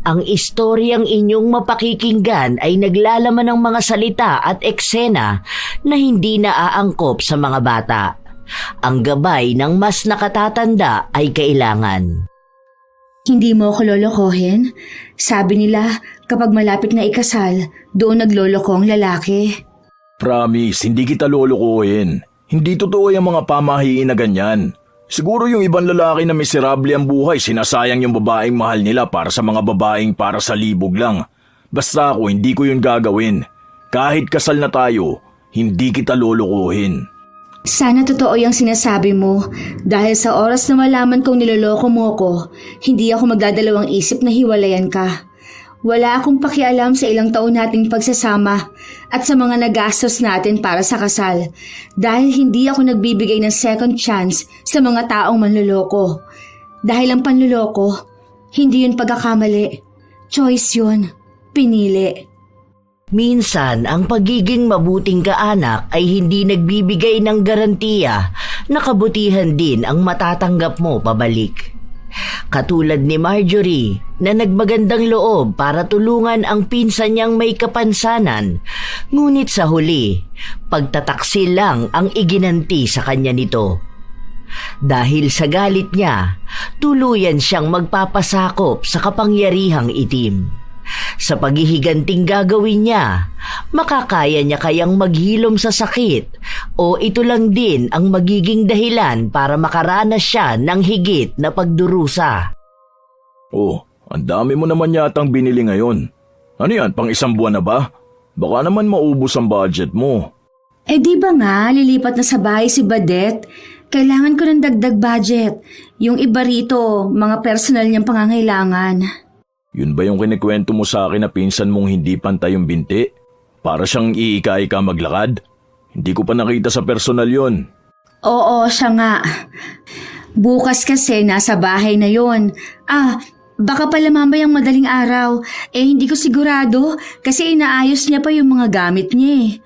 Ang istoryang inyong mapakikinggan ay naglalaman ng mga salita at eksena na hindi naaangkop sa mga bata. Ang gabay ng mas nakatatanda ay kailangan. Hindi mo ako lolokohin? Sabi nila, kapag malapit na ikasal, doon nagloloko ang lalaki. Promise, hindi kita lolokohin. Hindi totoo yung mga pamahiin na ganyan. Siguro yung ibang lalaki na miserable ang buhay, sinasayang yung babaeng mahal nila para sa mga babaeng para sa libog lang. Basta ako, hindi ko yun gagawin. Kahit kasal na tayo, hindi kita lolokohin. Sana totoo yung sinasabi mo. Dahil sa oras na malaman kong niloloko mo ko, hindi ako magdadalawang isip na hiwalayan ka. Wala akong pakialam sa ilang taon nating pagsasama at sa mga nagastos natin para sa kasal dahil hindi ako nagbibigay ng second chance sa mga taong manloloko. Dahil ang panloloko, hindi yun pagkakamali. Choice yun. Pinili. Minsan, ang pagiging mabuting kaanak ay hindi nagbibigay ng garantiya na kabutihan din ang matatanggap mo pabalik. Katulad ni Marjorie na nagmagandang loob para tulungan ang pinsan niyang may kapansanan, ngunit sa huli, pagtataksil lang ang iginanti sa kanya nito. Dahil sa galit niya, tuluyan siyang magpapasakop sa kapangyarihang itim. Sa paghihiganting gagawin niya, makakaya niya kayang maghilom sa sakit o ito lang din ang magiging dahilan para makaranas siya ng higit na pagdurusa? Oh, ang dami mo naman yatang binili ngayon. Ano yan, pang isang buwan na ba? Baka naman maubos ang budget mo. Eh di ba nga, lilipat na sa bahay si Badet? Kailangan ko ng dagdag budget. Yung iba rito, mga personal niyang pangangailangan. Yun ba yung kinikwento mo sa akin na pinsan mong hindi pantay yung binti? Para siyang iika-ika maglakad? Hindi ko pa nakita sa personal yon. Oo, siya nga. Bukas kasi nasa bahay na yon. Baka pala mamayang madaling araw. Hindi ko sigurado kasi inaayos niya pa yung mga gamit niya.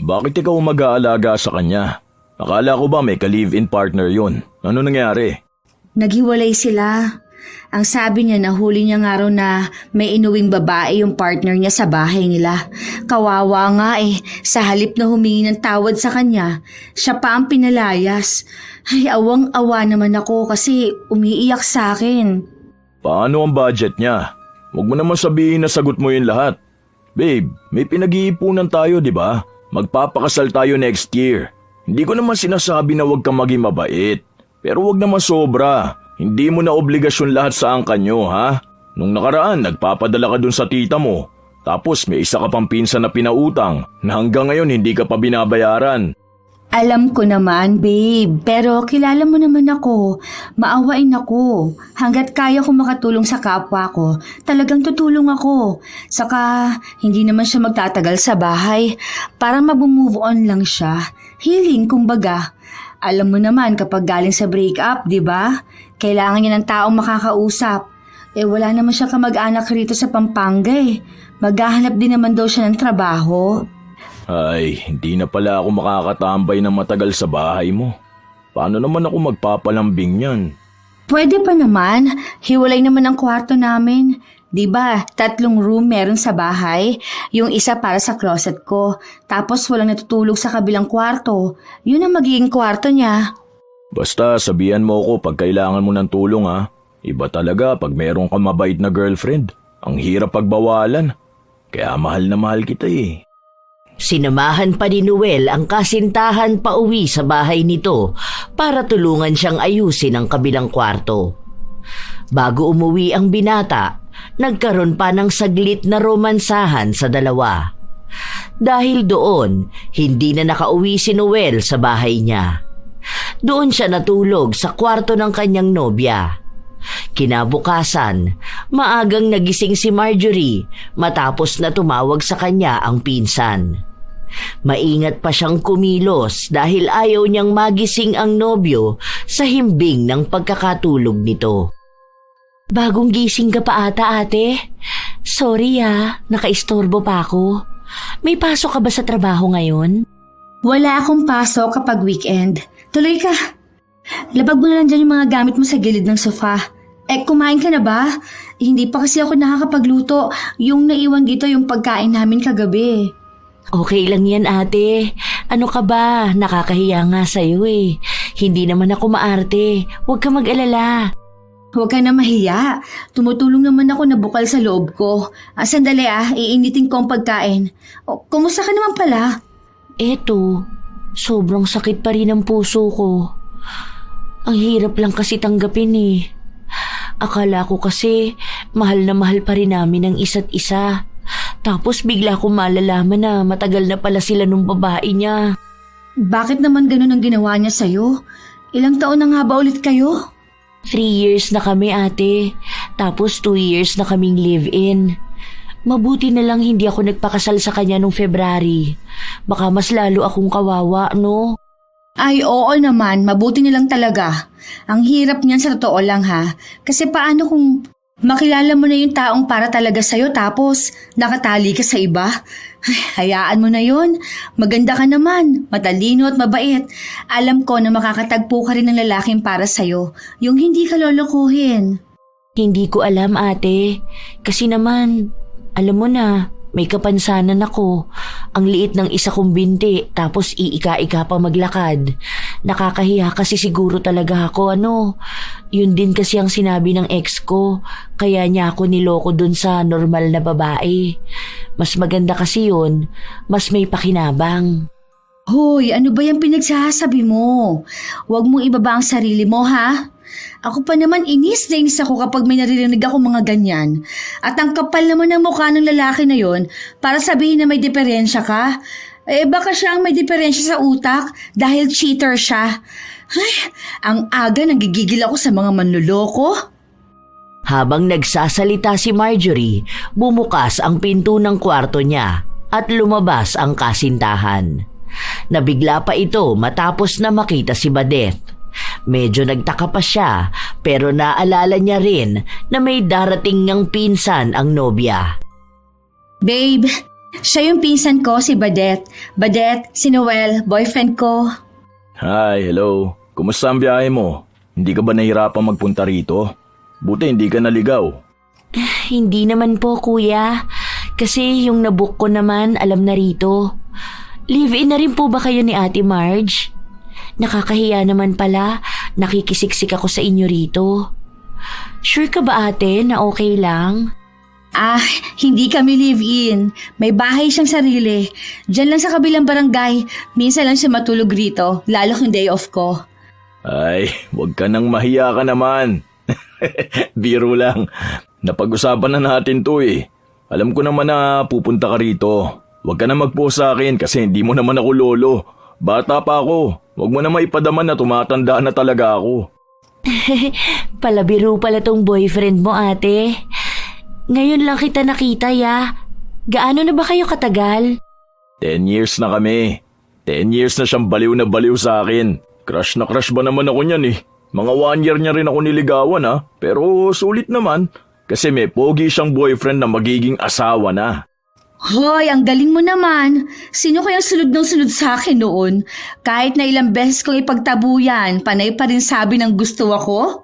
Bakit ikaw mag-aalaga sa kanya? Akala ko ba may ka-live-in partner yon? Ano nangyari? Naghiwalay sila. Ang sabi niya, nahuli niya nga raw na may inuwing babae yung partner niya sa bahay nila. Kawawa nga sa halip na humingi ng tawad sa kanya, siya pa ang pinalayas. Ay, awang-awa naman ako kasi umiiyak sa akin. Paano ang budget niya? Huwag mo naman sabihin na sagot mo yun lahat. Babe, may pinag-iipunan tayo, di ba? Magpapakasal tayo next year. Hindi ko naman sinasabi na huwag kang maging mabait. Pero huwag naman sobra. Hindi mo na obligasyon lahat sa angkan nyo, ha? Nung nakaraan, nagpapadala ka dun sa tita mo. Tapos may isa ka pang pinsan na pinautang na hanggang ngayon hindi ka pa binabayaran. Alam ko naman, babe. Pero kilala mo naman ako. Maawain ako. Hanggat kaya ko makatulong sa kapwa ko, talagang tutulong ako. Saka, hindi naman siya magtatagal sa bahay. Parang mag-move on lang siya. Healing, kumbaga. Alam mo naman kapag galing sa breakup, di ba? Kailangan niya ng taong makakausap. Wala naman siya kamag-anak rito sa Pampanga Maghahanap din naman daw siya ng trabaho. Ay, hindi na pala ako makakatambay ng matagal sa bahay mo. Paano naman ako magpapalambing yan? Pwede pa naman. Hiwalay naman ang kwarto namin. Di ba, 3 room meron sa bahay. Yung isa para sa closet ko. Tapos walang natutulog sa kabilang kwarto. Yun ang magiging kwarto niya. Basta sabihan mo ako pag kailangan mo ng tulong, ha. Iba talaga pag meron kang mabait na girlfriend. Ang hirap pagbawalan. Kaya mahal na mahal kita Sinamahan pa ni Noel ang kasintahan pa uwi sa bahay nito para tulungan siyang ayusin ang kabilang kwarto. Bago umuwi ang binata, nagkaroon pa ng saglit na romansahan sa dalawa. Dahil doon, hindi na nakauwi si Noel sa bahay niya. Doon siya natulog sa kwarto ng kanyang nobya. Kinabukasan, maagang nagising si Marjorie matapos na tumawag sa kanya ang pinsan. Maingat pa siyang kumilos dahil ayaw niyang magising ang nobyo sa himbing ng pagkakatulog nito. Bagong gising ka pa ata, ate? Sorry nakaistorbo pa ako. May pasok ka ba sa trabaho ngayon? Wala akong pasok kapag weekend. Tuloy ka. Labag mo na lang dyan yung mga gamit mo sa gilid ng sofa. Kumain ka na ba? Hindi pa kasi ako nakakapagluto. Yung naiwan dito yung pagkain namin kagabi. Okay lang yan, ate. Ano ka ba? Nakakahiya nga sa'yo eh. Hindi naman ako maarte. Huwag ka mag-alala. Huwag ka na mahiya. Tumutulong naman ako na bukal sa loob ko. Sandali iinitin ko ang pagkain. Kumusta ka naman pala? Eto, sobrang sakit pa rin ang puso ko. Ang hirap lang kasi tanggapin eh. Akala ko kasi mahal na mahal pa rin namin ang isa't isa. Tapos bigla ko malalaman na matagal na pala sila nung babae niya. Bakit naman ganun ang ginawa niya sa'yo? Ilang taon na nga ba ulit kayo? 3 years na kami, ate. Tapos 2 years na kaming live-in. Mabuti na lang hindi ako nagpakasal sa kanya nung February. Baka mas lalo akong kawawa, no? Ay, oo naman. Mabuti na lang talaga. Ang hirap niyan sa totoo lang ha. Kasi paano kung makilala mo na yung taong para talaga sa'yo tapos nakatali ka sa iba? Ay, hayaan mo na yon. Maganda ka naman, matalino at mabait. Alam ko na makakatagpo ka rin ng lalaking para sa'yo. Yung hindi ka lolokohin. Hindi ko alam, ate. Kasi naman, alam mo na, may kapansanan ako. Ang liit ng isa kong binti, tapos iika-ika pa maglakad. Nakakahiya kasi siguro talaga ako, ano. Yun din kasi ang sinabi ng ex ko, kaya niya ako niloko dun sa normal na babae. Mas maganda kasi yun, mas may pakinabang. Hoy, ano ba yung pinagsasabi mo? Huwag mong ibaba ang sarili mo, ha? Ako pa naman inis na inis ako kapag may naririnig ako mga ganyan. At ang kapal naman ng mukha ng lalaki na yon para sabihin na may diferensya ka. Eh baka siya ang may diferensya sa utak dahil cheater siya. Ay, ang aga nagigigil ako sa mga manloloko. Habang nagsasalita si Marjorie, bumukas ang pinto ng kwarto niya at lumabas ang kasintahan. Nabigla pa ito matapos na makita si Badeth. Medyo nagtaka pa siya pero naalala niya rin na may darating ngang pinsan ang nobya. Babe, siya yung pinsan ko, si Badeth. Badeth, si Noel, boyfriend ko. Hi, hello. Kumusta ang biyahe mo? Hindi ka ba nahirapan magpunta rito? Buti hindi ka naligaw. Hindi naman po, kuya. Kasi yung nabook ko naman alam na rito. Live-in na rin po ba kayo ni Ate Marge? Nakakahiya naman pala, nakikisiksik ako sa inyo rito. Sure ka ba ate na okay lang? Hindi kami live-in. May bahay siyang sarili. Diyan lang sa kabilang barangay. Minsan lang siya matulog rito, lalo kung day off ko. Ay, wag ka nang mahiya ka naman. Biro lang. Napag-usapan na natin to eh. Alam ko naman na pupunta ka rito. Wag ka na mag-post sa akin kasi hindi mo naman ako lolo. Bata pa ako. Huwag mo na maipadaman na tumatanda na talaga ako. Palabiro pala tong boyfriend mo, ate. Ngayon lang kita nakita, ya. Gaano na ba kayo katagal? 10 years na kami. 10 years na siyang baliw na baliw sa akin. Crush na crush ba naman ako niyan eh. Mga 1 year niya rin ako niligawan ha. Pero sulit naman. Kasi may pogi siyang boyfriend na magiging asawa na. Hoy, ang galing mo naman. Sino kayang sunod ng sunod sa akin noon? Kahit na ilang beses kong ipagtabuyan, panay pa rin sabi ng gusto ako?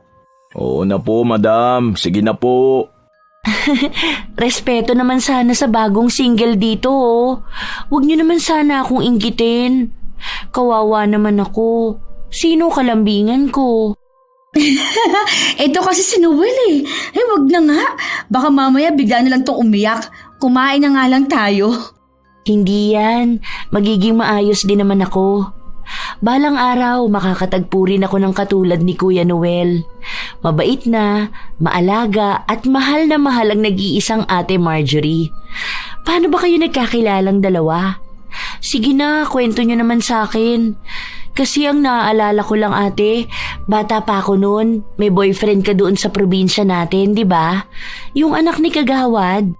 Oo na po, madam. Sige na po. Respeto naman sana sa bagong single dito, oh. Huwag niyo naman sana akong inggitin. Kawawa naman ako. Sino kalambingan ko? Ito kasi si Noel eh. Wag na nga. Baka mamaya bigla na lang tong umiyak. Kumain na nga lang tayo. Hindi yan. Magiging maayos din naman ako. Balang araw, makakatagpo rin ako ng katulad ni Kuya Noel. Mabait na, maalaga at mahal na mahal ang nag-iisang Ate Marjorie. Paano ba kayo nagkakilalang dalawa? Sige na, kwento nyo naman sa akin. Kasi ang naaalala ko lang ate, bata pa ako noon, may boyfriend ka doon sa probinsya natin, di ba? Yung anak ni Kagawad.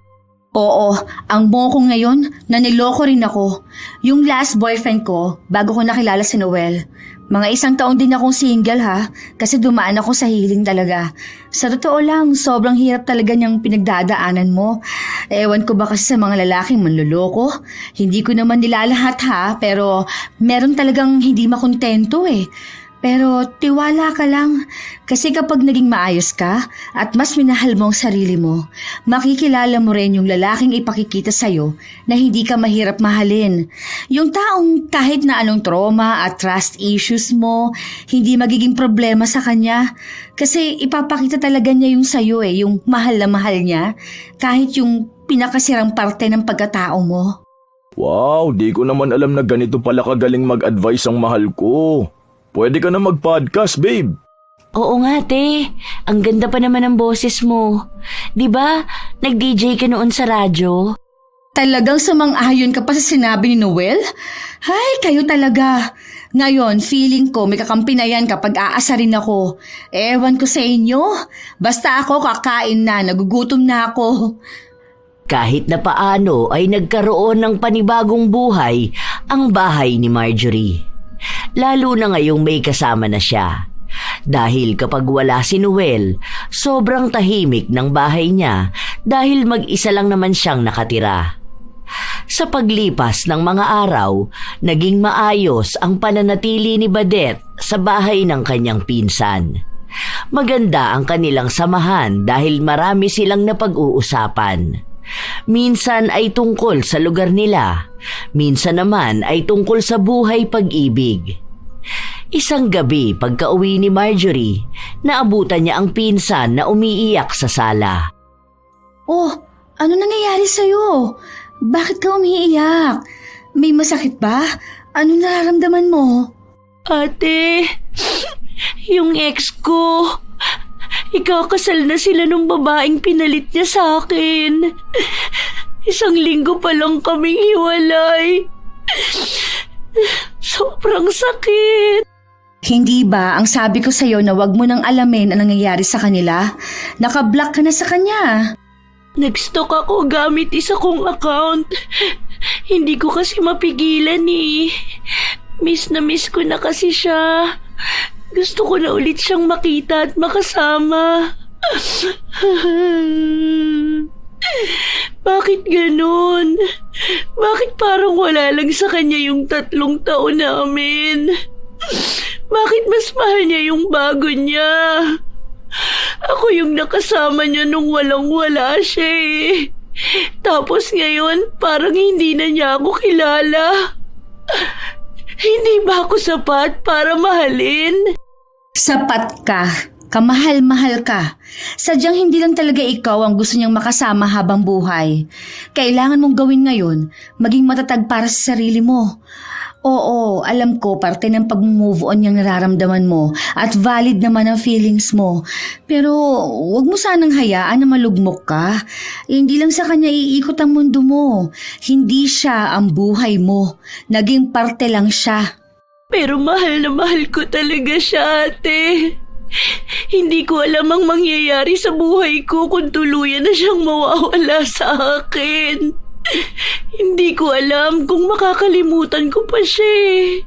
Oo, ang mo ko ngayon, naniloko rin ako. Yung last boyfriend ko, bago ko nakilala si Noel. Mga 1 taon din akong single ha, kasi dumaan ako sa healing talaga. Sa totoo lang, sobrang hirap talaga niyang pinagdadaanan mo. Ewan ko ba kasi sa mga lalaking manloloko? Hindi ko naman nilalahat ha, pero meron talagang hindi makontento eh. Pero tiwala ka lang, kasi kapag naging maayos ka at mas minahal mo ang sarili mo, makikilala mo rin yung lalaking ipakikita sa'yo na hindi ka mahirap mahalin. Yung taong kahit na anong trauma at trust issues mo, hindi magiging problema sa kanya. Kasi ipapakita talaga niya yung sa'yo yung mahal na mahal niya, kahit yung pinakasirang parte ng pagkatao mo. Wow, di ko naman alam na ganito pala kagaling mag-advise ang mahal ko. Pwede ka na mag-podcast, babe. Oo nga, te. Ang ganda pa naman ng boses mo. 'Di ba? Nag-DJ ka noon sa radyo. Talagang sumang-ayon ka pa sa sinabi ni Noel? Hay, kayo talaga. Ngayon, feeling ko may kakampi na yan kapag aasarin ako. Ewan ko sa inyo. Basta ako kakain na, nagugutom na ako. Kahit na paano ay nagkaroon ng panibagong buhay ang bahay ni Marjorie. Lalo na ngayong may kasama na siya. Dahil kapag wala si Noel, sobrang tahimik ng bahay niya dahil mag-isa lang naman siyang nakatira. Sa paglipas ng mga araw, naging maayos ang pananatili ni Badette sa bahay ng kanyang pinsan. Maganda ang kanilang samahan dahil marami silang napag-uusapan. Minsan ay tungkol sa lugar nila, minsan naman ay tungkol sa buhay pag-ibig. Isang gabi pagka-uwi ni Marjorie, naabutan niya ang pinsan na umiiyak sa sala. Oh, ano nangyayari sa'yo? Bakit ka umiiyak? May masakit ba? Ano nararamdaman mo? Ate, yung ex ko, ikakasal na sila nung babaeng pinalit niya sa akin. 1 linggo pa lang kaming hiwalay. Sobrang sakit. Hindi ba ang sabi ko sa'yo na wag mo nang alamin ang nangyayari sa kanila? Nakablock ka na sa kanya. Nag-stalk ako gamit isa kong account. Hindi ko kasi mapigilan eh. Miss na miss ko na kasi siya. Gusto ko na ulit siyang makita at makasama. Bakit ganun? Bakit parang wala lang sa kanya yung 3 taon namin? Bakit mas mahal niya yung bago niya? Ako yung nakasama niya nung walang-wala siya eh. Tapos ngayon, parang hindi na niya ako kilala. Hindi ba ako sapat para mahalin? Sapat ka. Kamahal-mahal ka. Sadyang hindi lang talaga ikaw ang gusto niyang makasama habang buhay. Kailangan mong gawin ngayon, maging matatag para sa sarili mo. Oo, alam ko parte ng pag-move on yung nararamdaman mo at valid naman ang feelings mo. Pero wag mo sanang hayaan na malugmok ka. Hindi lang sa kanya iikot ang mundo mo. Hindi siya ang buhay mo. Naging parte lang siya. Pero mahal na mahal ko talaga siya, ate. Hindi ko alam ang mangyayari sa buhay ko kung tuluyan na siyang mawawala sa akin. Hindi ko alam kung makakalimutan ko pa siya eh.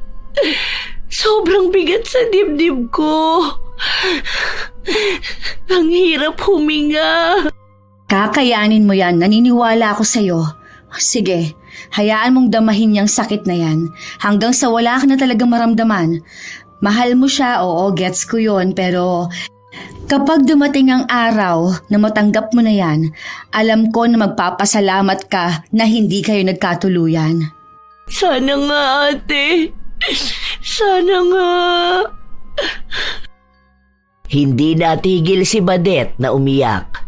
Sobrang bigat sa dibdib ko. Ang hirap huminga. Kakayanin mo yan, naniniwala ako sa'yo. Sige, hayaan mong damahin niyang sakit na yan hanggang sa wala ka na talagang maramdaman. Mahal mo siya, oo, gets ko yon, pero kapag dumating ang araw na matanggap mo na yan, alam ko na magpapasalamat ka na hindi kayo nagkatuluyan. Sana nga, ate. Sana nga. Hindi natigil si Badette na umiyak.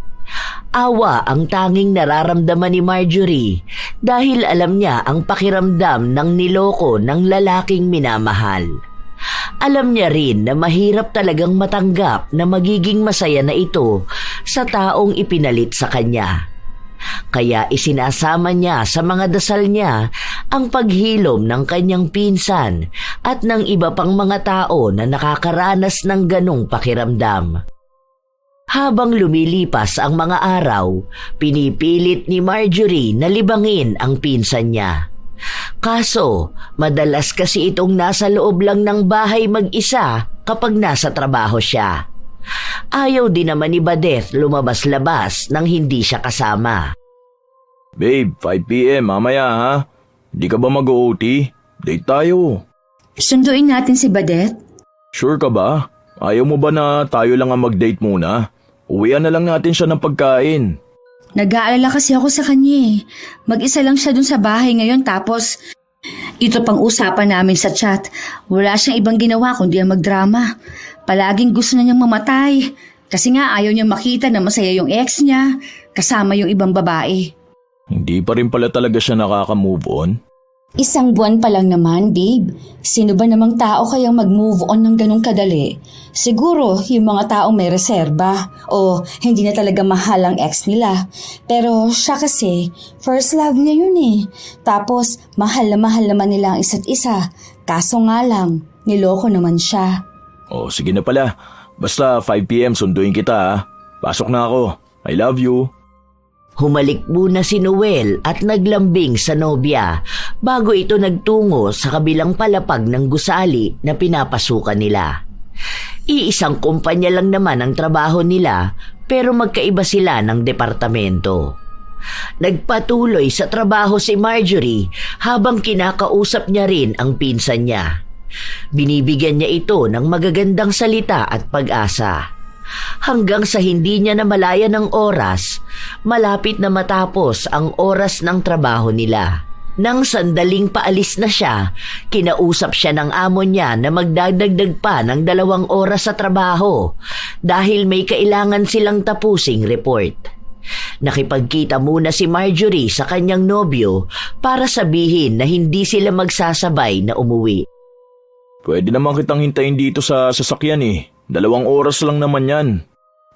Awa ang tanging nararamdaman ni Marjorie dahil alam niya ang pakiramdam ng niloko ng lalaking minamahal. Alam niya rin na mahirap talagang matanggap na magiging masaya na ito sa taong ipinalit sa kanya. Kaya isinasama niya sa mga dasal niya ang paghilom ng kanyang pinsan at ng iba pang mga tao na nakakaranas ng ganong pakiramdam. Habang lumilipas ang mga araw, pinipilit ni Marjorie na libangin ang pinsan niya. Kaso, madalas kasi itong nasa loob lang ng bahay mag-isa kapag nasa trabaho siya. Ayaw din naman ni Badette lumabas-labas nang hindi siya kasama. Babe, 5 p.m. mamaya ha? Di ka ba mag-OT? Date tayo. Sunduin natin si Badette. Sure ka ba? Ayaw mo ba na tayo lang ang mag-date muna? Uwian na lang natin siya ng pagkain. Nag-aalala kasi ako sa kanya eh. Mag-isa lang siya dun sa bahay ngayon tapos ito pang usapan namin sa chat. Wala siyang ibang ginawa kundi ang magdrama. Palaging gusto na niyang mamatay. Kasi nga ayaw niyang makita na masaya yung ex niya kasama yung ibang babae. Hindi pa rin pala talaga siya nakaka-move on? 1 buwan pa lang naman, babe. Sino ba namang tao kayang mag-move on ng ganong kadali? Siguro yung mga taong may reserba o hindi na talaga mahal ang ex nila. Pero siya kasi, first love niya yun eh. Tapos mahal naman nila ang isa't isa. Kaso nga lang, niloko naman siya. Oh, sige na pala. Basta 5 p.m. sunduin kita ha. Pasok na ako. I love you. Humalik muna si Noel at naglambing sa nobya bago ito nagtungo sa kabilang palapag ng gusali na pinapasukan nila. Iisang kumpanya lang naman ang trabaho nila pero magkaiba sila ng departamento. Nagpatuloy sa trabaho si Marjorie habang kinakausap niya rin ang pinsan niya. Binibigyan niya ito ng magagandang salita at pag-asa. Hanggang sa hindi niya namalayan ng oras, malapit na matapos ang oras ng trabaho nila. Nang sandaling paalis na siya, kinausap siya ng amo niya na magdadagdag pa ng 2 oras sa trabaho dahil may kailangan silang tapusing report. Nakipagkita muna si Marjorie sa kanyang nobyo para sabihin na hindi sila magsasabay na umuwi. Pwede naman kitang hintayin dito sa sasakyan eh. 2 oras lang naman yan.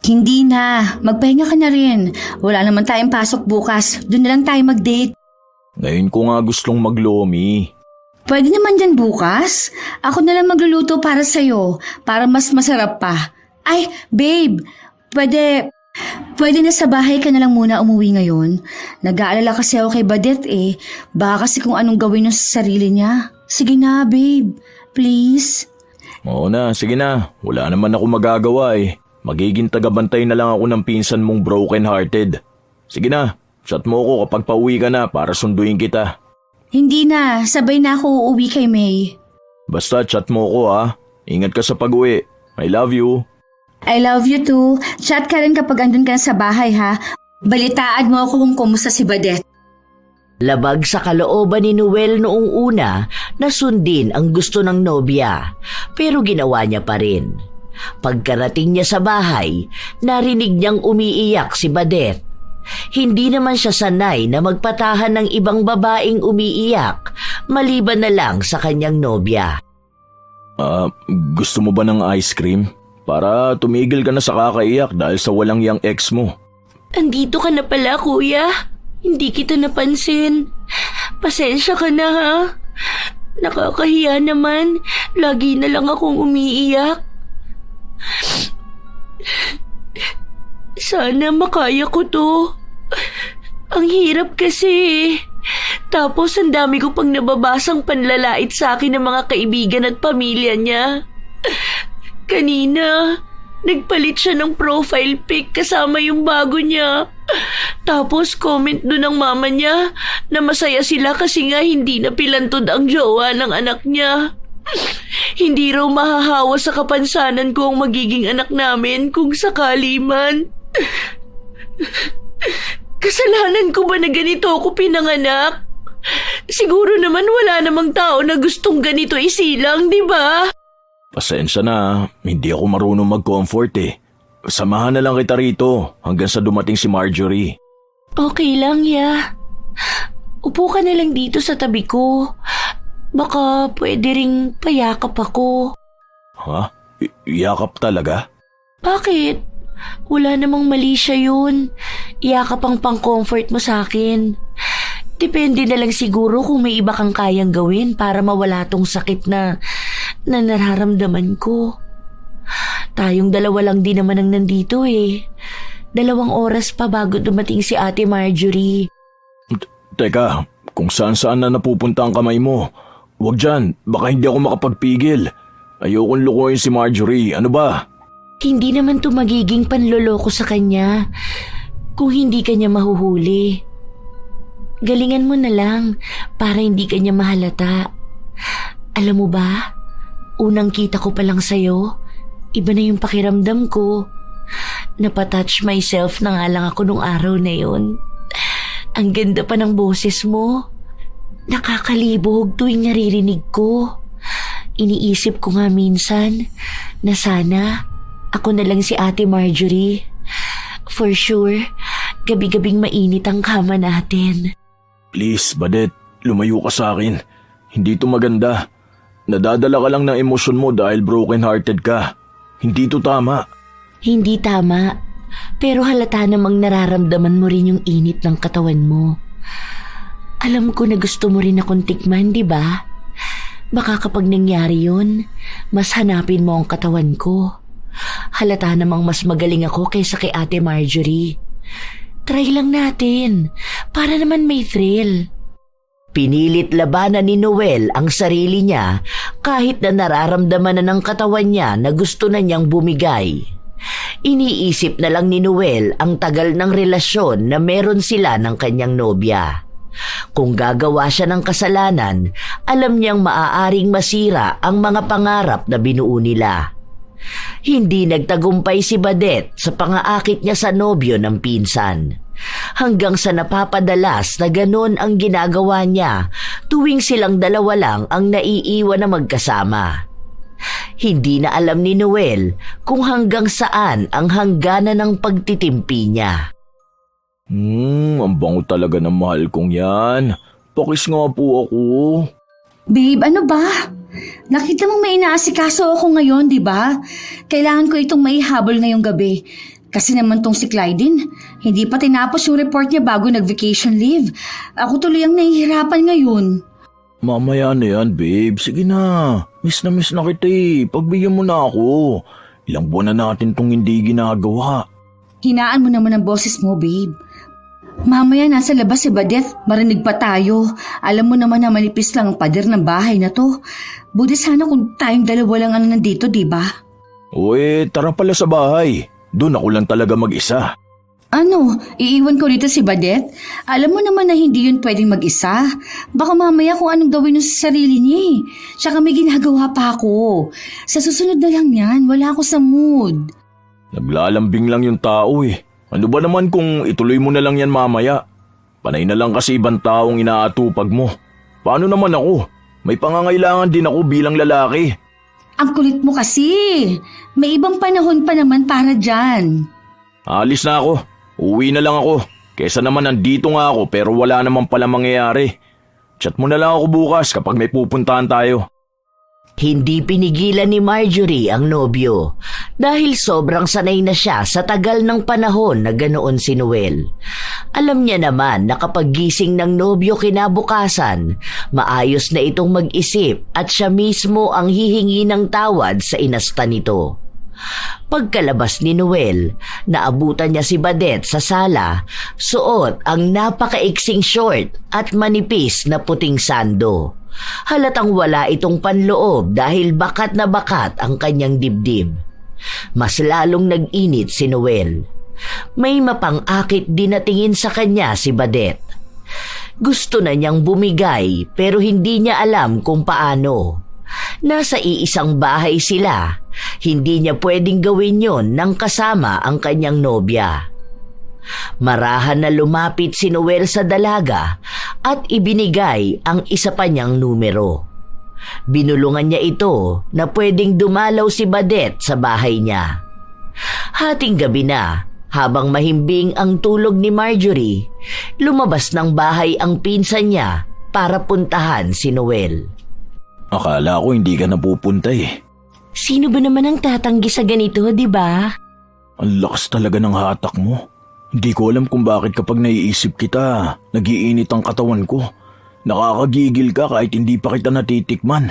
Hindi na. Magpahinga ka na rin. Wala naman tayong pasok bukas. Doon na lang tayo mag-date. Ngayon ko nga gustong maglomi. Pwede naman yan bukas. Ako na lang magluluto para sa'yo. Para mas masarap pa. Ay, babe. Pwede na sa bahay ka na lang muna umuwi ngayon. Nag-aalala kasi ako kay Badet eh. Baka kasi kung anong gawin niya sa sarili niya. Sige na, babe. Please. Oo na, sige na. Wala naman ako magagawa eh. Magiging tagabantay na lang ako ng pinsan mong broken-hearted. Sige na, chat mo ako kapag pauwi ka na para sunduin kita. Hindi na, sabay na ako uuwi kay May. Basta chat mo ako ha. Ingat ka sa pag-uwi. I love you. I love you too. Chat ka rin kapag andun ka na sa bahay ha. Balitaan mo ako kung kumusta si Badet. Labag sa kalooban ni Noel noong una na sundin ang gusto ng nobya, pero ginawa niya pa rin. Pagkarating niya sa bahay, narinig niyang umiiyak si Badet. Hindi naman siya sanay na magpatahan ng ibang babaeng umiiyak, maliban na lang sa kanyang nobya. Gusto mo ba ng ice cream? Para tumigil ka na sa kakaiyak dahil sa walang yang ex mo. Andito ka na pala, kuya. Hindi kita napansin. Pasensya ka na ha. Nakakahiya naman. Lagi na lang akong umiiyak. Sana makaya ko to. Ang hirap kasi. Tapos ang dami ko pang nababasang panlalait sa akin ng mga kaibigan at pamilya niya. Kanina, nagpalit siya ng profile pic kasama yung bago niya. Tapos comment doon ng mama niya na masaya sila kasi nga hindi na pilantod ang jowa ng anak niya. Hindi raw mahahawa sa kapansanan ko ang magiging anak namin kung sakali man. Kasalanan ko ba na ganito ako pinanganak? Siguro naman wala namang tao na gustong ganito isilang, di ba? Pasensya na, hindi ako marunong mag-comfort eh. Samahan na lang kita rito hanggang sa dumating si Marjorie. Okay lang, ya. Upo ka na lang dito sa tabi ko. Baka pwede ring payakap ako. Ha? Yakap talaga? Bakit? Wala namang mali siya yun. Yakap ang pang-comfort mo sa akin. Depende na lang siguro kung may iba kang kayang gawin para mawala tong sakit na nararamdaman ko. Tayong dalawa lang din naman ang nandito eh. 2 oras pa bago dumating si Ate Marjorie. Teka, kung saan-saan na napupunta ang kamay mo. Huwag dyan, baka hindi ako makapagpigil. Ayokong lukuhin si Marjorie, ano ba? Hindi naman to magiging panloloko sa kanya kung hindi kanya mahuhuli. Galingan mo na lang para hindi kanya mahalata. Alam mo ba, Unang kita ko pa lang sa'yo, iba na yung pakiramdam ko. Napatouch myself na nga lang ako nung araw na yon. Ang ganda pa ng boses mo. Nakakalibog tuwing naririnig ko. Iniisip ko nga minsan na sana ako na lang si Ate Marjorie. For sure, gabi-gabing mainit ang kama natin. Please, Badet, lumayo ka sa akin. Hindi to maganda. Nadadala ka lang ng emosyon mo dahil broken-hearted ka. Hindi to tama. Hindi tama, pero halata namang nararamdaman mo rin yung init ng katawan mo. Alam ko na gusto mo rin akong tikman, di ba? Baka kapag nangyari yun, mas hanapin mo ang katawan ko. Halata namang mas magaling ako kaysa kay Ate Marjorie. Try lang natin, para naman may thrill. Pinilit labanan ni Noel ang sarili niya kahit na nararamdaman na ng katawan niya na gusto na niyang bumigay. Iniisip na lang ni Noel ang tagal ng relasyon na meron sila ng kanyang nobya. Kung gagawa siya ng kasalanan, alam niyang maaaring masira ang mga pangarap na binuo nila. Hindi nagtagumpay si Badet sa pangaakit niya sa nobyo ng pinsan. Hanggang sa napapadalas na ganon ang ginagawa niya tuwing silang dalawa lang ang naiiwan na magkasama. Hindi na alam ni Noel kung hanggang saan ang hangganan ng pagtitimpi niya. Ang bango talaga ng mahal kong yan. Pakis nga po ako. Babe, ano ba? Nakita mong may inaasikaso ako ngayon, di ba? Kailangan ko itong maihabol ngayong gabi. Kasi naman tong si Clydin, hindi pa tinapos yung report niya bago nag-vacation leave. Ako tuloy ang nahihirapan ngayon. Mamaya na yan, babe. Sige na. Miss na kita eh. Pagbigyan mo na ako. Ilang buwan na natin tong hindi ginagawa. Hinaan mo naman ang boses mo, babe. Mamaya nasa labas si Badet, marinig pa tayo. Alam mo naman na manipis lang ang pader ng bahay na to. Buti sana kung tayong dalawa lang nandito, di ba? Uy, tara pala sa bahay. Doon ako lang talaga mag-isa. Ano, iiwan ko dito si Badet? Alam mo naman na hindi yun pwedeng mag-isa. Baka mamaya kung anong gawin yun sa sarili niya eh. Tsaka may ginagawa pa ako. Sa susunod na lang yan, wala ako sa mood. Naglalambing lang yung tao eh. Ano ba naman kung ituloy mo na lang yan mamaya? Panay na lang kasi ibang taong inaatupag mo. Paano naman ako? May pangangailangan din ako bilang lalaki. Ang kulit mo kasi. May ibang panahon pa naman para dyan. Alis na ako. Uwi na lang ako. Kesa naman nandito nga ako pero wala naman pala mangyayari. Chat mo na lang ako bukas kapag may pupuntahan tayo. Hindi pinigilan ni Marjorie ang nobyo dahil sobrang sanay na siya sa tagal ng panahon na ganoon si Noel. Alam niya naman na kapag gising ng nobyo kinabukasan, maayos na itong mag-isip at siya mismo ang hihingi ng tawad sa inasta nito. Pagkalabas ni Noel, naabutan niya si Badet sa sala, suot ang napakaiksing short at manipis na puting sando. Halatang wala itong panloob dahil bakat na bakat ang kanyang dibdib. Mas lalong nag-init si Noel. May mapang-akit din na tingin sa kanya si Badet. Gusto na niyang bumigay pero hindi niya alam kung paano. Nasa iisang bahay sila. Hindi niya pwedeng gawin yon nang kasama ang kanyang nobya. Marahan na lumapit si Noel sa dalaga at ibinigay ang isa pa niyang numero. Binulungan niya ito na pwedeng dumalaw si Badet sa bahay niya. Hating gabi na, habang mahimbing ang tulog ni Marjorie, lumabas ng bahay ang pinsan niya para puntahan si Noel. Akala ko hindi ka napupunta eh. Sino ba naman ang tatanggi sa ganito, di ba? Ang lakas talaga ng hatak mo. Hindi ko alam kung bakit kapag naiisip kita, nagiinit ang katawan ko. Nakakagigil ka kahit hindi pa kita natitikman.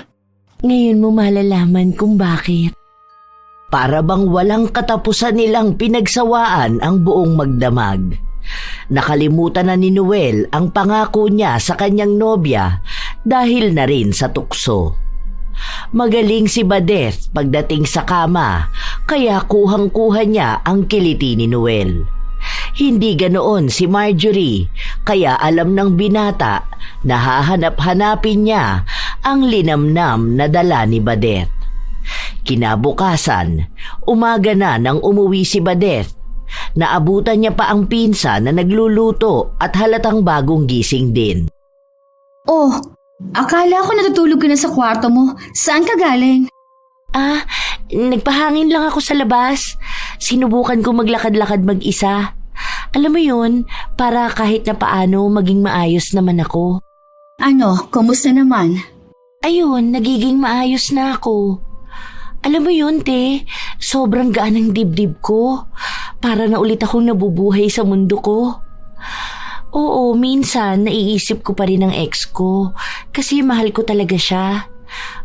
Ngayon mo malalaman kung bakit. Para bang walang katapusan nilang pinagsawaan ang buong magdamag. Nakalimutan na ni Noel ang pangako niya sa kanyang nobya dahil na rin sa tukso. Magaling si Badet pagdating sa kama, kaya kuhang-kuha niya ang kiliti ni Noel. Hindi ganoon si Marjorie, kaya alam ng binata na hahanap-hanapin niya ang linamnam na dala ni Badet. Kinabukasan, umaga na nang umuwi si Badeth. Naabutan niya pa ang pinsan na nagluluto at halatang bagong gising din. Oh, akala ko natutulog ka na sa kwarto mo. Saan ka galing? Nagpahangin lang ako sa labas. Sinubukan ko maglakad-lakad mag-isa. Alam mo yun, para kahit na paano maging maayos naman ako. Ano, kumusta naman? Ayun, nagiging maayos na ako. Alam mo yun, te, sobrang gaan ng dibdib ko. Para na ulit akong nabubuhay sa mundo ko. Oo, minsan naiisip ko pa rin ang ex ko kasi mahal ko talaga siya.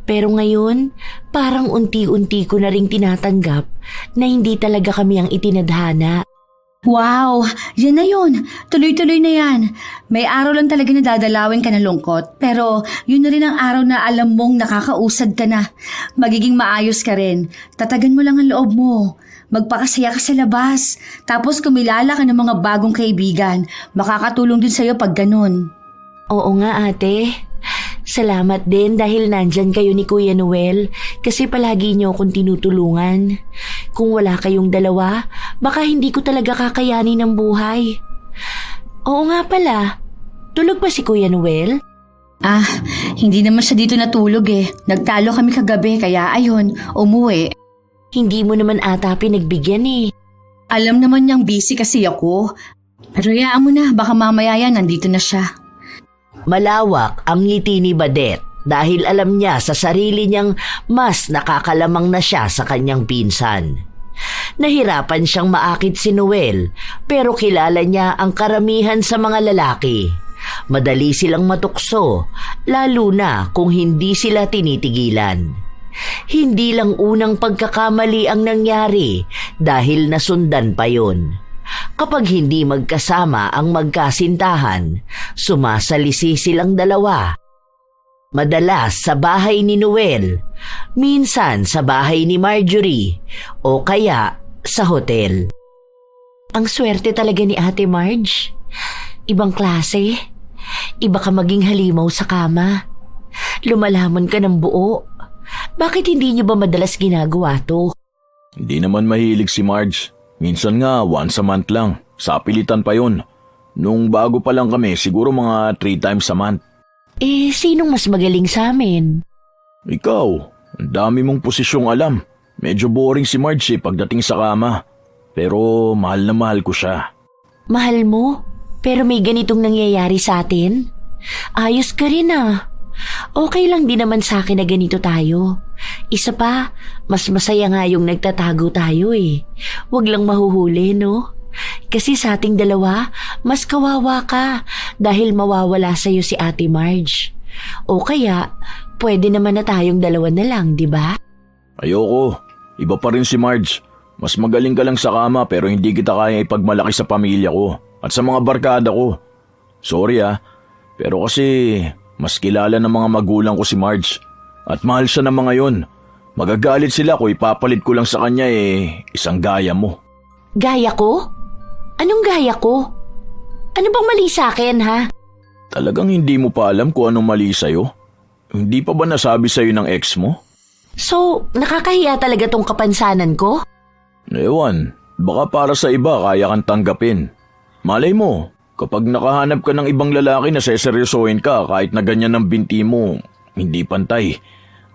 Pero ngayon, parang unti-unti ko na ring tinatanggap na hindi talaga kami ang itinadhana. Wow, yan na yun. Tuloy-tuloy na yan. May araw lang talaga na dadalawin ka na lungkot. Pero yun na rin ang araw na alam mong nakakausad ka na. Magiging maayos ka rin. Tatagan mo lang ang loob mo. Magpakasaya ka sa labas. Tapos kumilala ka ng mga bagong kaibigan. Makakatulong din sa'yo pag ganun. Oo nga, ate. Salamat din dahil nandyan kayo ni Kuya Noel kasi palagi niyo akong tinutulungan. Kung wala kayong dalawa, baka hindi ko talaga kakayanin ang buhay. Oo nga pala, tulog ba si Kuya Noel? Hindi naman siya dito natulog eh. Nagtalo kami kagabi kaya ayun, umuwi. Hindi mo naman ata pinagbigyan eh. Alam naman niyang busy kasi ako. Pero hayaan mo na, baka mamaya yan nandito na siya. Malawak ang ngiti ni Badeth dahil alam niya sa sarili niyang mas nakakalamang na siya sa kanyang pinsan. Nahirapan siyang maakit si Noel pero kilala niya ang karamihan sa mga lalaki. Madali silang matukso, lalo na kung hindi sila tinitigilan. Hindi lang unang pagkakamali ang nangyari dahil nasundan pa yun. Kapag hindi magkasama ang magkasintahan, sumasalisi silang dalawa. Madalas sa bahay ni Noel, minsan sa bahay ni Marjorie, o kaya sa hotel. Ang swerte talaga ni Ate Marge. Ibang klase. Iba ka maging halimaw sa kama. Lumalaman ka ng buo. Bakit hindi niyo ba madalas ginagawa to? Hindi naman mahilig si Marge. Minsan nga, once a month lang. Sa pilitan pa yun. Nung bago pa lang kami, siguro mga 3 times a month. Sinong mas magaling sa amin? Ikaw, ang dami mong posisyong alam. Medyo boring si Marge pagdating sa kama. Pero mahal na mahal ko siya. Mahal mo? Pero may ganitong nangyayari sa atin? Ayos ka rin ah. Okay lang din naman sa akin na ganito tayo. Isa pa, mas masaya nga yung nagtatago tayo eh. Huwag lang mahuhuli, no? Kasi sa ating dalawa, mas kawawa ka dahil mawawala sa'yo si Ate Marge. O kaya, pwede naman na tayong dalawa na lang, di ba? Ayoko. Iba pa rin si Marge. Mas magaling ka lang sa kama pero hindi kita kaya ipagmalaki sa pamilya ko at sa mga barkada ko. Sorry pero kasi mas kilala ng mga magulang ko si Marge at mahal siya ng mga yon. Magagalit sila kung ipapalit ko lang sa kanya isang gaya mo. Gaya ko? Anong gaya ko? Ano bang mali sa akin, ha? Talagang hindi mo pa alam kung anong mali sa'yo? Hindi pa ba nasabi sa'yo ng ex mo? So, nakakahiya talaga tong kapansanan ko? Ewan, baka para sa iba kaya kang tanggapin. Malay mo, kapag nakahanap ka ng ibang lalaki na seseryosohin ka kahit na ganyan ang binti mo, hindi pantay.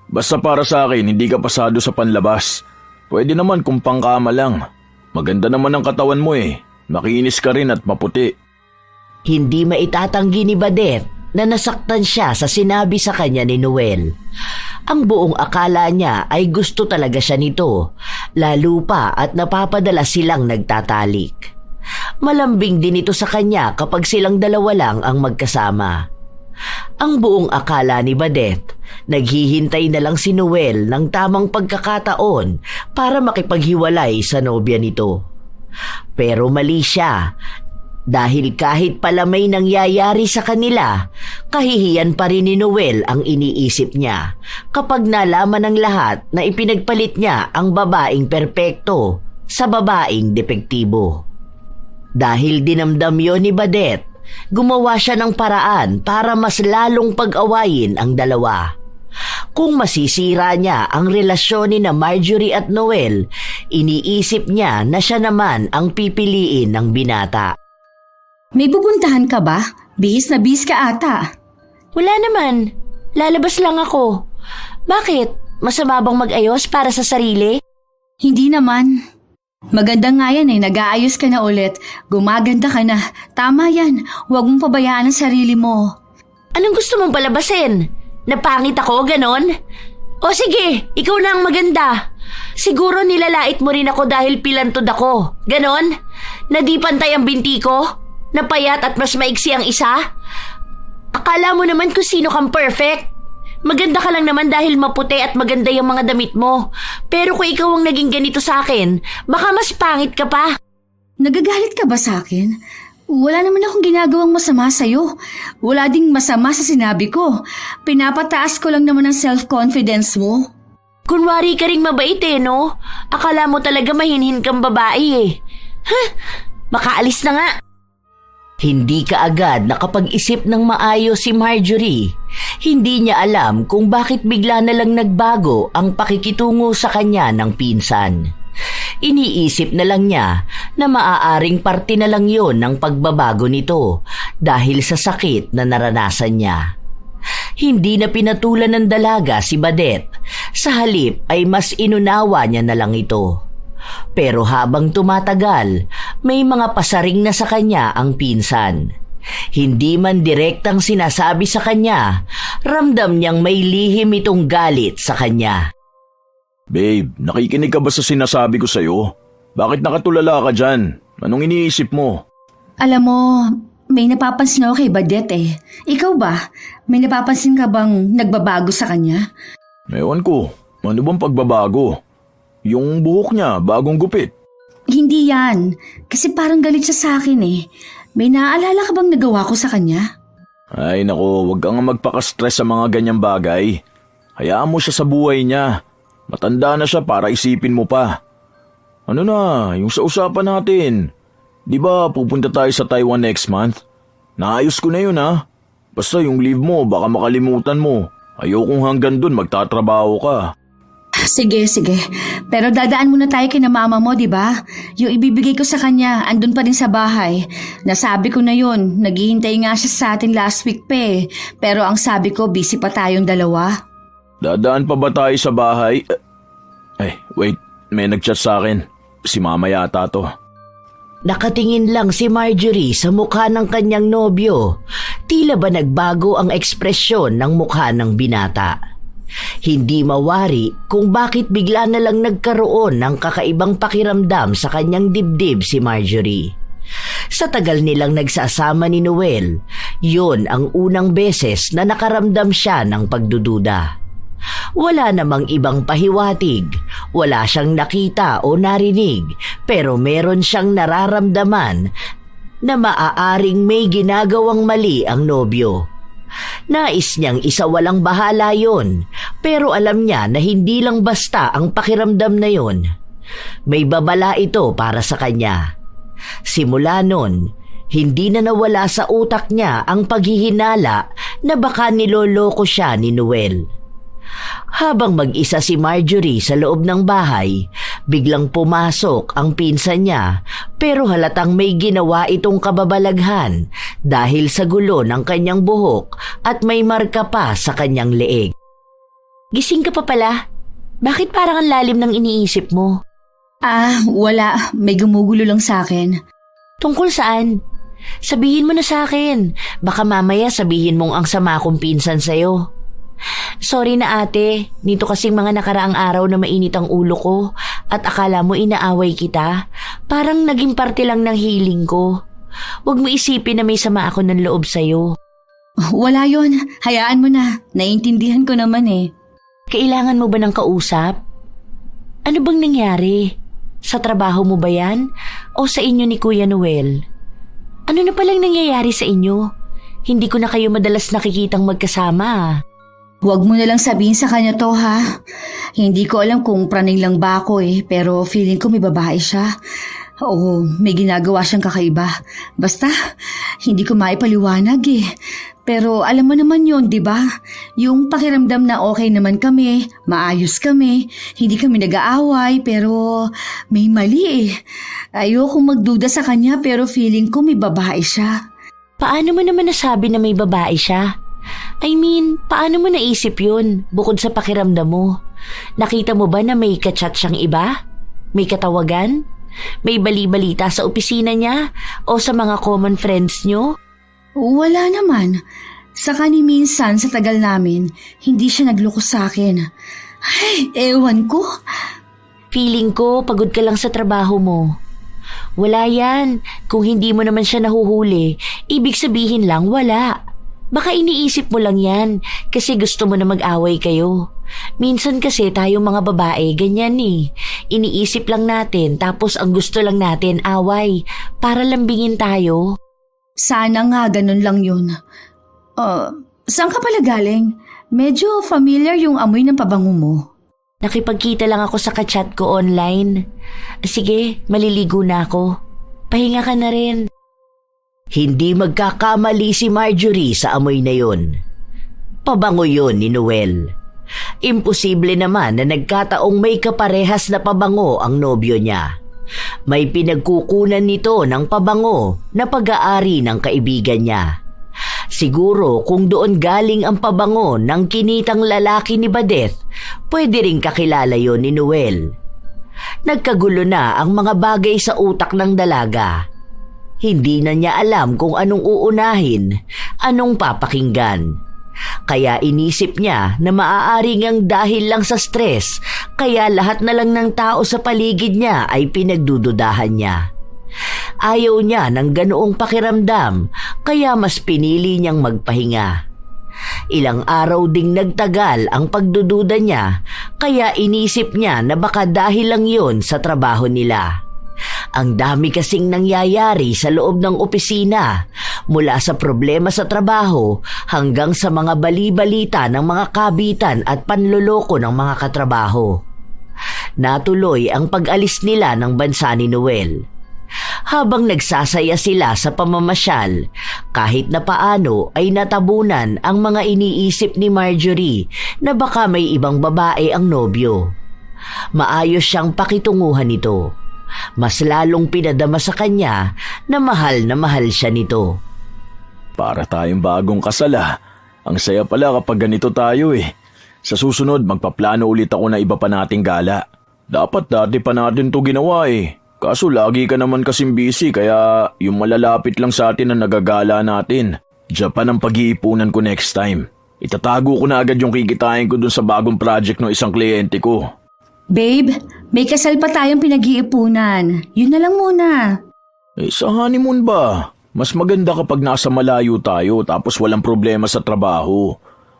Basta para sa akin, hindi ka pasado sa panlabas. Pwede naman kung pangkama lang. Maganda naman ang katawan mo Makinis ka rin at maputi. Hindi maitatanggi ni Badeth na nasaktan siya sa sinabi sa kanya ni Noel. Ang buong akala niya ay gusto talaga siya nito, lalo pa at napapadala silang nagtatalik. Malambing din ito sa kanya kapag silang dalawa lang ang magkasama. Ang buong akala ni Badeth, naghihintay na lang si Noel ng tamang pagkakataon para makipaghiwalay sa nobya nito. Pero mali siya dahil kahit pala may nangyayari sa kanila, kahihiyan pa rin ni Noel ang iniisip niya kapag nalaman ng lahat na ipinagpalit niya ang babaeng perpekto sa babaeng depektibo. Dahil dinamdam yon ni Badeth, gumawa siya ng paraan para mas lalong pag-awayin ang dalawa. Kung masisira niya ang relasyon ni na Marjorie at Noel, iniisip niya na siya naman ang pipiliin ng binata. May pupuntahan ka ba? Bihis na bihis ka ata. Wala naman. Lalabas lang ako. Bakit? Masama bang mag-ayos para sa sarili? Hindi naman. Maganda nga yan nag-aayos ka na ulit. Gumaganda ka na. Tama yan, huwag mong pabayaan ang sarili mo. Anong gusto mong palabasin? Napangit ako, ganon? O sige, ikaw na ang maganda. Siguro nilalait mo rin ako dahil pilantod ako. Ganon? Na di pantay ang binti ko? Napayat at mas maiksi ang isa? Akala mo naman kung sino kang perfect. Maganda ka lang naman dahil maputi at maganda yung mga damit mo. Pero kung ikaw ang naging ganito sa akin, baka mas pangit ka pa. Nagagalit ka ba sa akin? Wala naman akong ginagawang masama sa'yo. Wala ding masama sa sinabi ko. Pinapataas ko lang naman ang self-confidence mo. Kunwari ka ring mabait no? Akala mo talaga mahinhin kang babae Makaalis na nga. Hindi kaagad nakapag-isip ng maayos si Marjorie. Hindi niya alam kung bakit bigla na lang nagbago ang pakikitungo sa kanya ng pinsan. Iniisip na lang niya na maaaring parte na lang yon ng pagbabago nito dahil sa sakit na naranasan niya. Hindi na pinatulan ng dalaga si Badet. Sa halip ay mas inunawa niya na lang ito. Pero habang tumatagal, may mga pasaring na sa kanya ang pinsan. Hindi man direktang sinasabi sa kanya, ramdam niyang may lihim itong galit sa kanya. Babe, nakikinig ka ba sa sinasabi ko sa'yo? Bakit nakatulala ka dyan? Anong iniisip mo? Alam mo, may napapansin ako kay Badet Ikaw ba? May napapansin ka bang nagbabago sa kanya? Ewan ko, ano bang pagbabago? Yung buhok niya, bagong gupit. Hindi yan. Kasi parang galit siya sa akin May naaalala ka bang nagawa ko sa kanya? Ay nako, wag kang magpaka-stress sa mga ganyang bagay. Hayaan mo siya sa buhay niya. Matanda na siya para isipin mo pa. Ano na, yung sa usapan natin. Di ba pupunta tayo sa Taiwan next month? Naayos ko na yun Basta yung leave mo, baka makalimutan mo. Ayokong hanggang dun magtatrabaho ka. Sige. Pero dadaan muna tayo kina mama mo, di ba? Yung ibibigay ko sa kanya, andun pa rin sa bahay. Nasabi ko na yun, naghihintay nga siya sa atin last week pa Pero ang sabi ko, busy pa tayong dalawa. Dadaan pa ba tayo sa bahay? Wait, may nag-chat sa akin. Si mama yata to. Nakatingin lang si Marjorie sa mukha ng kanyang nobyo. Tila ba nagbago ang ekspresyon ng mukha ng binata? Hindi mawari kung bakit bigla na lang nagkaroon ng kakaibang pakiramdam sa kanyang dibdib si Marjorie. Sa tagal nilang nagsasama ni Noel, yun ang unang beses na nakaramdam siya ng pagdududa. Wala namang ibang pahiwatig, wala siyang nakita o narinig, pero meron siyang nararamdaman na maaaring may ginagawang mali ang nobyo. Nais niyang isawalang bahala yon, pero alam niya na hindi lang basta ang pakiramdam na yon. May babala ito para sa kanya. Simula nun, hindi na nawala sa utak niya ang paghihinala na baka niloloko siya ni Noel. Habang mag-isa si Marjorie sa loob ng bahay, biglang pumasok ang pinsan niya pero halatang may ginawa itong kababalaghan dahil sa gulo ng kanyang buhok at may marka pa sa kanyang leeg. Gising ka pa pala? Bakit parang ang lalim ng iniisip mo? Wala. May gumugulo lang sa akin. Tungkol saan? Sabihin mo na sa akin. Baka mamaya sabihin mong ang sama kong pinsan sa'yo. Sorry na ate, nito kasing mga nakaraang araw na mainit ang ulo ko at akala mo inaaway kita. Parang naging parte lang ng healing ko. Huwag mo isipin na may sama ako ng loob sa'yo. Wala yon. Hayaan mo na. Naiintindihan ko naman Kailangan mo ba ng kausap? Ano bang nangyari? Sa trabaho mo ba yan? O sa inyo ni Kuya Noel? Ano na palang nangyayari sa inyo? Hindi ko na kayo madalas nakikitang magkasama. Huwag mo na lang sabihin sa kanya to Hindi ko alam kung praning lang ba ako pero feeling ko may babae siya. Oo, may ginagawa siyang kakaiba. Basta, hindi ko maipaliwanag eh. Pero alam mo naman yun, di ba? Yung pakiramdam na okay naman kami, maayos kami, hindi kami nag-aaway, pero may mali eh. Ayoko magduda sa kanya pero feeling ko may babae siya. Paano mo naman nasabi na may babae siya? I mean, paano mo naisip yun bukod sa pakiramdam mo? Nakita mo ba na may kachat siyang iba? May katawagan? May bali-balita sa opisina niya o sa mga common friends nyo? Wala naman. Saka ni minsan sa tagal namin, hindi siya nagloko sa akin. Ay, ewan ko. Feeling ko pagod ka lang sa trabaho mo. Wala yan. Kung hindi mo naman siya nahuhuli, ibig sabihin lang wala. Baka iniisip mo lang yan kasi gusto mo na mag-away kayo. Minsan kasi tayong mga babae, ganyan eh. Iniisip lang natin tapos ang gusto lang natin away para lambingin tayo. Sana nga ganun lang yun. Saan ka pala galing? Medyo familiar yung amoy ng pabango mo. Nakipagkita lang ako sa kachat ko online. Sige, maliligo na ako. Pahinga ka na rin. Hindi magkakamali si Marjorie sa amoy na yun. Pabango yun ni Noel. Imposible naman na nagkataong may kaparehas na pabango ang nobyo niya. May pinagkukunan nito ng pabango na pag-aari ng kaibigan niya. Siguro kung doon galing ang pabango ng kinitang lalaki ni Badeth, pwede ring kakilala yon ni Noel. Nagkagulo na ang mga bagay sa utak ng dalaga. Hindi na niya alam kung anong uunahin, anong papakinggan. Kaya inisip niya na maaari ngang dahil lang sa stress, kaya lahat na lang ng tao sa paligid niya ay pinagdududahan niya. Ayaw niya ng ganoong pakiramdam, kaya mas pinili niyang magpahinga. Ilang araw ding nagtagal ang pagdududa niya, kaya inisip niya na baka dahil lang yon sa trabaho nila. Ang dami kasing nangyayari sa loob ng opisina, mula sa problema sa trabaho hanggang sa mga bali-balita ng mga kabitan at panloloko ng mga katrabaho. Natuloy ang pag-alis nila ng bansa ni Noel. Habang nagsasaya sila sa pamamasyal, kahit na paano ay natabunan ang mga iniisip ni Marjorie na baka may ibang babae ang nobyo. Maayos siyang pakitunguhan nito. Mas lalong pinadama sa kanya na mahal siya nito. Para tayong bagong kasala. Ang saya pala kapag ganito tayo eh. Sa susunod, magpaplano ulit ako na iba pa nating gala. Dapat dati pa natin to ginawa eh. Kaso lagi ka naman kasing busy kaya yung malalapit lang sa atin ang nagagala natin. Japan ang pag-iipunan ko next time. Itatago ko na agad yung kikitain ko dun sa bagong project ng isang kliyente ko. Babe, may kasal pa tayong pinag-iipunan. Yun na lang muna. Sa honeymoon ba? Mas maganda kapag nasa malayo tayo tapos walang problema sa trabaho.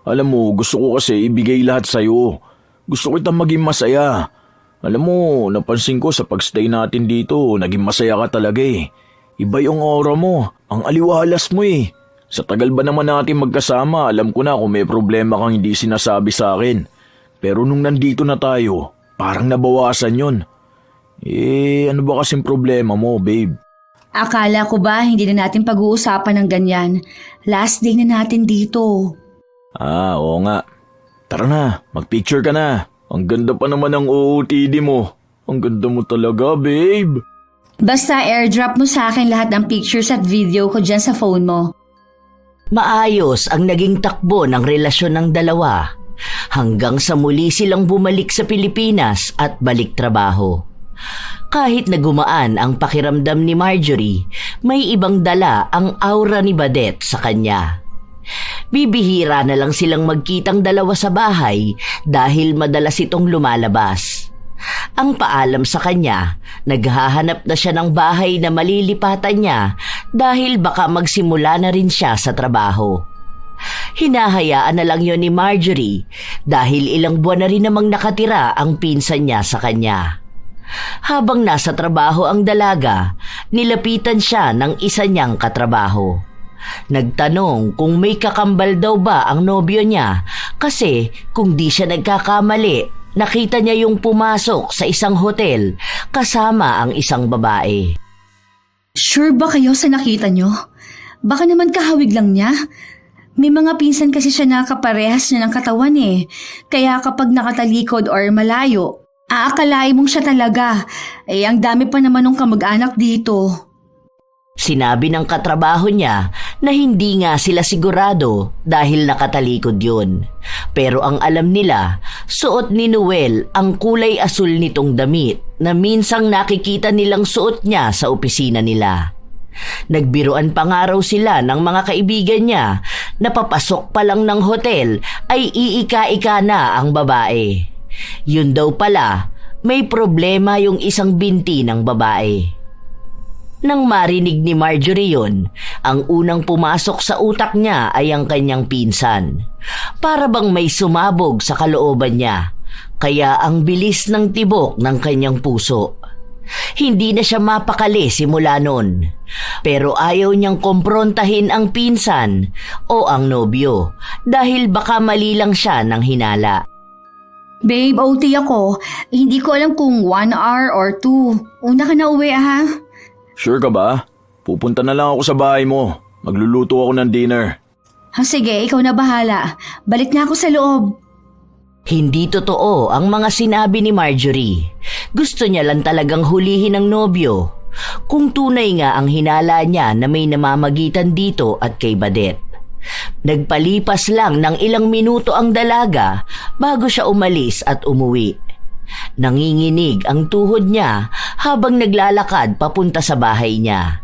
Alam mo, gusto ko kasi ibigay lahat sa'yo. Gusto kitang maging masaya. Alam mo, napansin ko sa pagstay natin dito, naging masaya ka talaga eh. Iba yung aura mo, ang aliwalas mo eh. Sa tagal ba naman natin magkasama, alam ko na kung may problema kang hindi sinasabi sa akin. Pero nung nandito na tayo, parang nabawasan yun. Ano ba kasing problema mo, babe? Akala ko ba hindi na natin pag-uusapan ng ganyan? Last day na natin dito. Oo nga. Tara na, magpicture ka na. Ang ganda pa naman ng OOTD mo. Ang ganda mo talaga, babe. Basta airdrop mo sa akin lahat ng pictures at video ko dyan sa phone mo. Maayos ang naging takbo ng relasyon ng dalawa hanggang sa muli silang bumalik sa Pilipinas at balik trabaho. Kahit nagumaan ang pakiramdam ni Marjorie, may ibang dala ang aura ni Badeth sa kanya. Bibihira na lang silang magkitang dalawa sa bahay dahil madalas itong lumalabas. Ang paalam sa kanya, naghahanap na siya ng bahay na malilipatan niya dahil baka magsimula na rin siya sa trabaho. Hinahayaan na lang yon ni Marjorie dahil ilang buwan na rin namang nakatira ang pinsan niya sa kanya. Habang nasa trabaho ang dalaga, nilapitan siya ng isa niyang katrabaho. Nagtanong kung may kakambal daw ba ang nobyo niya kasi kung di siya nagkakamali, nakita niya yung pumasok sa isang hotel kasama ang isang babae. Sure ba kayo sa nakita nyo? Baka naman kahawig lang niya. May mga pinsan kasi siya na kaparehas niya ng katawan eh. Kaya kapag nakatalikod or malayo, aakalain mong siya talaga. Eh, ang dami pa naman ng kamag-anak dito. Sinabi ng katrabaho niya na hindi nga sila sigurado dahil nakatalikod yun. Pero ang alam nila, suot ni Noel ang kulay asul nitong damit na minsang nakikita nilang suot niya sa opisina nila. Nagbiruan pa nga raw sila ng mga kaibigan niya na papasok pa lang ng hotel ay iika-ika na ang babae. Yun daw pala, may problema yung isang binti ng babae. Nang marinig ni Marjorie yun, ang unang pumasok sa utak niya ay ang kanyang pinsan. Para bang may sumabog sa kalooban niya, kaya ang bilis ng tibok ng kanyang puso. Hindi na siya mapakali simula nun, pero ayaw niyang komprontahin ang pinsan o ang nobyo dahil baka mali lang siya ng hinala. Babe, OT ako. Hindi ko alam kung 1 hour or 2. Una ka na uwi ha? Sure ka ba? Pupunta na lang ako sa bahay mo. Magluluto ako ng dinner. Sige, ikaw na bahala. Balik na ako sa loob. Hindi totoo ang mga sinabi ni Marjorie. Gusto niya lang talagang hulihin ang nobyo. Kung tunay nga ang hinala niya na may namamagitan dito at kay Badet. Nagpalipas lang ng ilang minuto ang dalaga bago siya umalis at umuwi. Nanginginig ang tuhod niya habang naglalakad papunta sa bahay niya.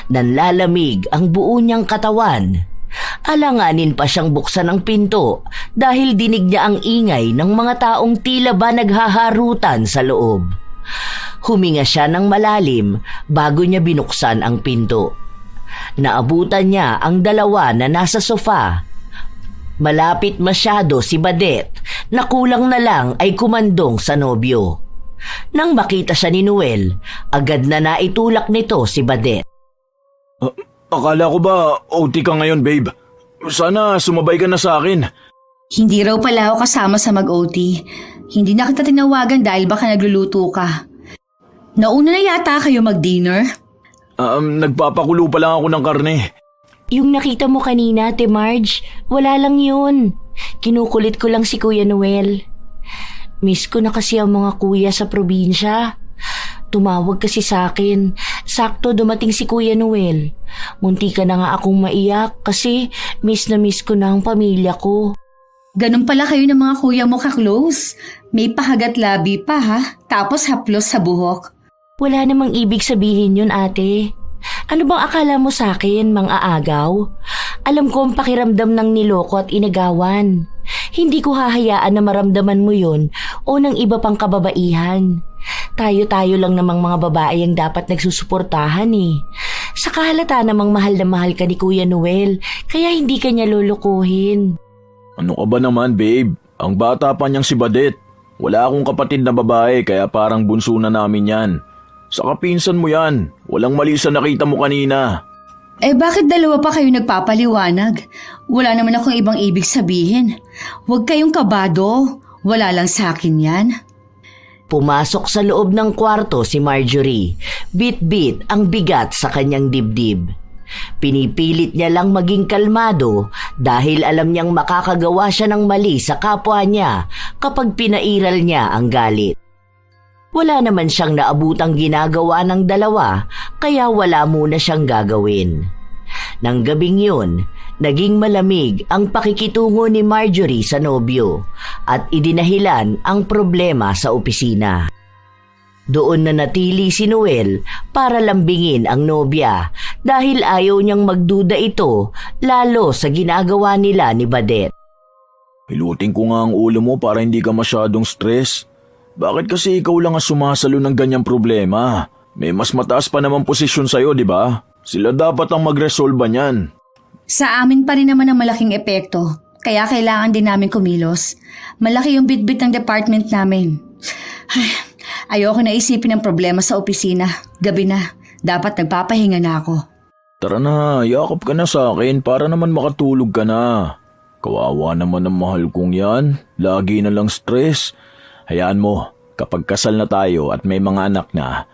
Nanlalamig ang buo niyang katawan. Alanganin pa siyang buksan ang pinto dahil dinig niya ang ingay ng mga taong tila ba naghaharutan sa loob. Huminga siya ng malalim bago niya binuksan ang pinto. Naabutan niya ang dalawa na nasa sofa. Malapit masyado si Badet na kulang na lang ay kumandong sa nobyo. Nang makita siya ni Noel, agad na naitulak nito si Badet. Akala ko ba OT ka ngayon, babe? Sana sumabay ka na sa akin. Hindi raw pala ako kasama sa mag-OT. Hindi na kita tinawagan dahil baka nagluluto ka. Nauna na yata kayo mag-dinner? Nagpapakulo pa lang ako ng karne. Yung nakita mo kanina, Ate Marge, wala lang yun. Kinukulit ko lang si Kuya Noel. Miss ko na kasi ang mga kuya sa probinsya. Tumawag kasi sa akin. Sakto dumating si Kuya Noel. Munti ka na nga akong maiyak kasi miss na miss ko na ang pamilya ko. Ganun pala kayo ng mga kuya mo ka-close. May pahagat labi pa ha, tapos haplos sa buhok. Wala namang ibig sabihin yun, ate. Ano bang akala mo sa akin, mang aagaw? Alam ko ang pakiramdam ng niloko at inagawan. Hindi ko hahayaan na maramdaman mo yun o ng iba pang kababaihan. Tayo-tayo lang namang mga babae ang dapat nagsusuportahan eh. Saka halata namang mahal na mahal ka ni Kuya Noel, kaya hindi ka niya lulukuhin. Ano ka ba naman, babe? Ang bata pa niyang si Badet. Wala akong kapatid na babae kaya parang bunso na namin yan. Sa kapinsan mo yan. Walang mali sa nakita mo kanina. Bakit dalawa pa kayo nagpapaliwanag? Wala naman akong ibang ibig sabihin. Huwag kayong kabado. Wala lang sa akin yan. Pumasok sa loob ng kwarto si Marjorie. Bit-bit ang bigat sa kanyang dibdib. Pinipilit niya lang maging kalmado dahil alam niyang makakagawa siya ng mali sa kapwa niya kapag pinairal niya ang galit. Wala naman siyang naabutang ginagawa ng dalawa kaya wala muna siyang gagawin. Nang gabing yun, naging malamig ang pakikitungo ni Marjorie sa nobyo at idinahilan ang problema sa opisina. Doon na natili si Noel para lambingin ang nobya dahil ayaw niyang magduda ito lalo sa ginagawa nila ni Badet. Hilutin ko nga ang ulo mo para hindi ka masyadong stress. Bakit kasi ikaw lang ang sumasalo ng ganyang problema? May mas mataas pa naman posisyon sa'yo, di ba? Sila dapat ang magresolba niyan. Sa amin pa rin naman ang malaking epekto, kaya kailangan din namin kumilos. Malaki yung bitbit ng department namin. Ayoko na isipin ang problema sa opisina. Gabi na, dapat nagpapahinga na ako. Tara na, yakap ka na sa akin para naman makatulog ka na. Kawawa naman ang mahal kong yan. Lagi na lang stress. Hayaan mo, kapag kasal na tayo at may mga anak na,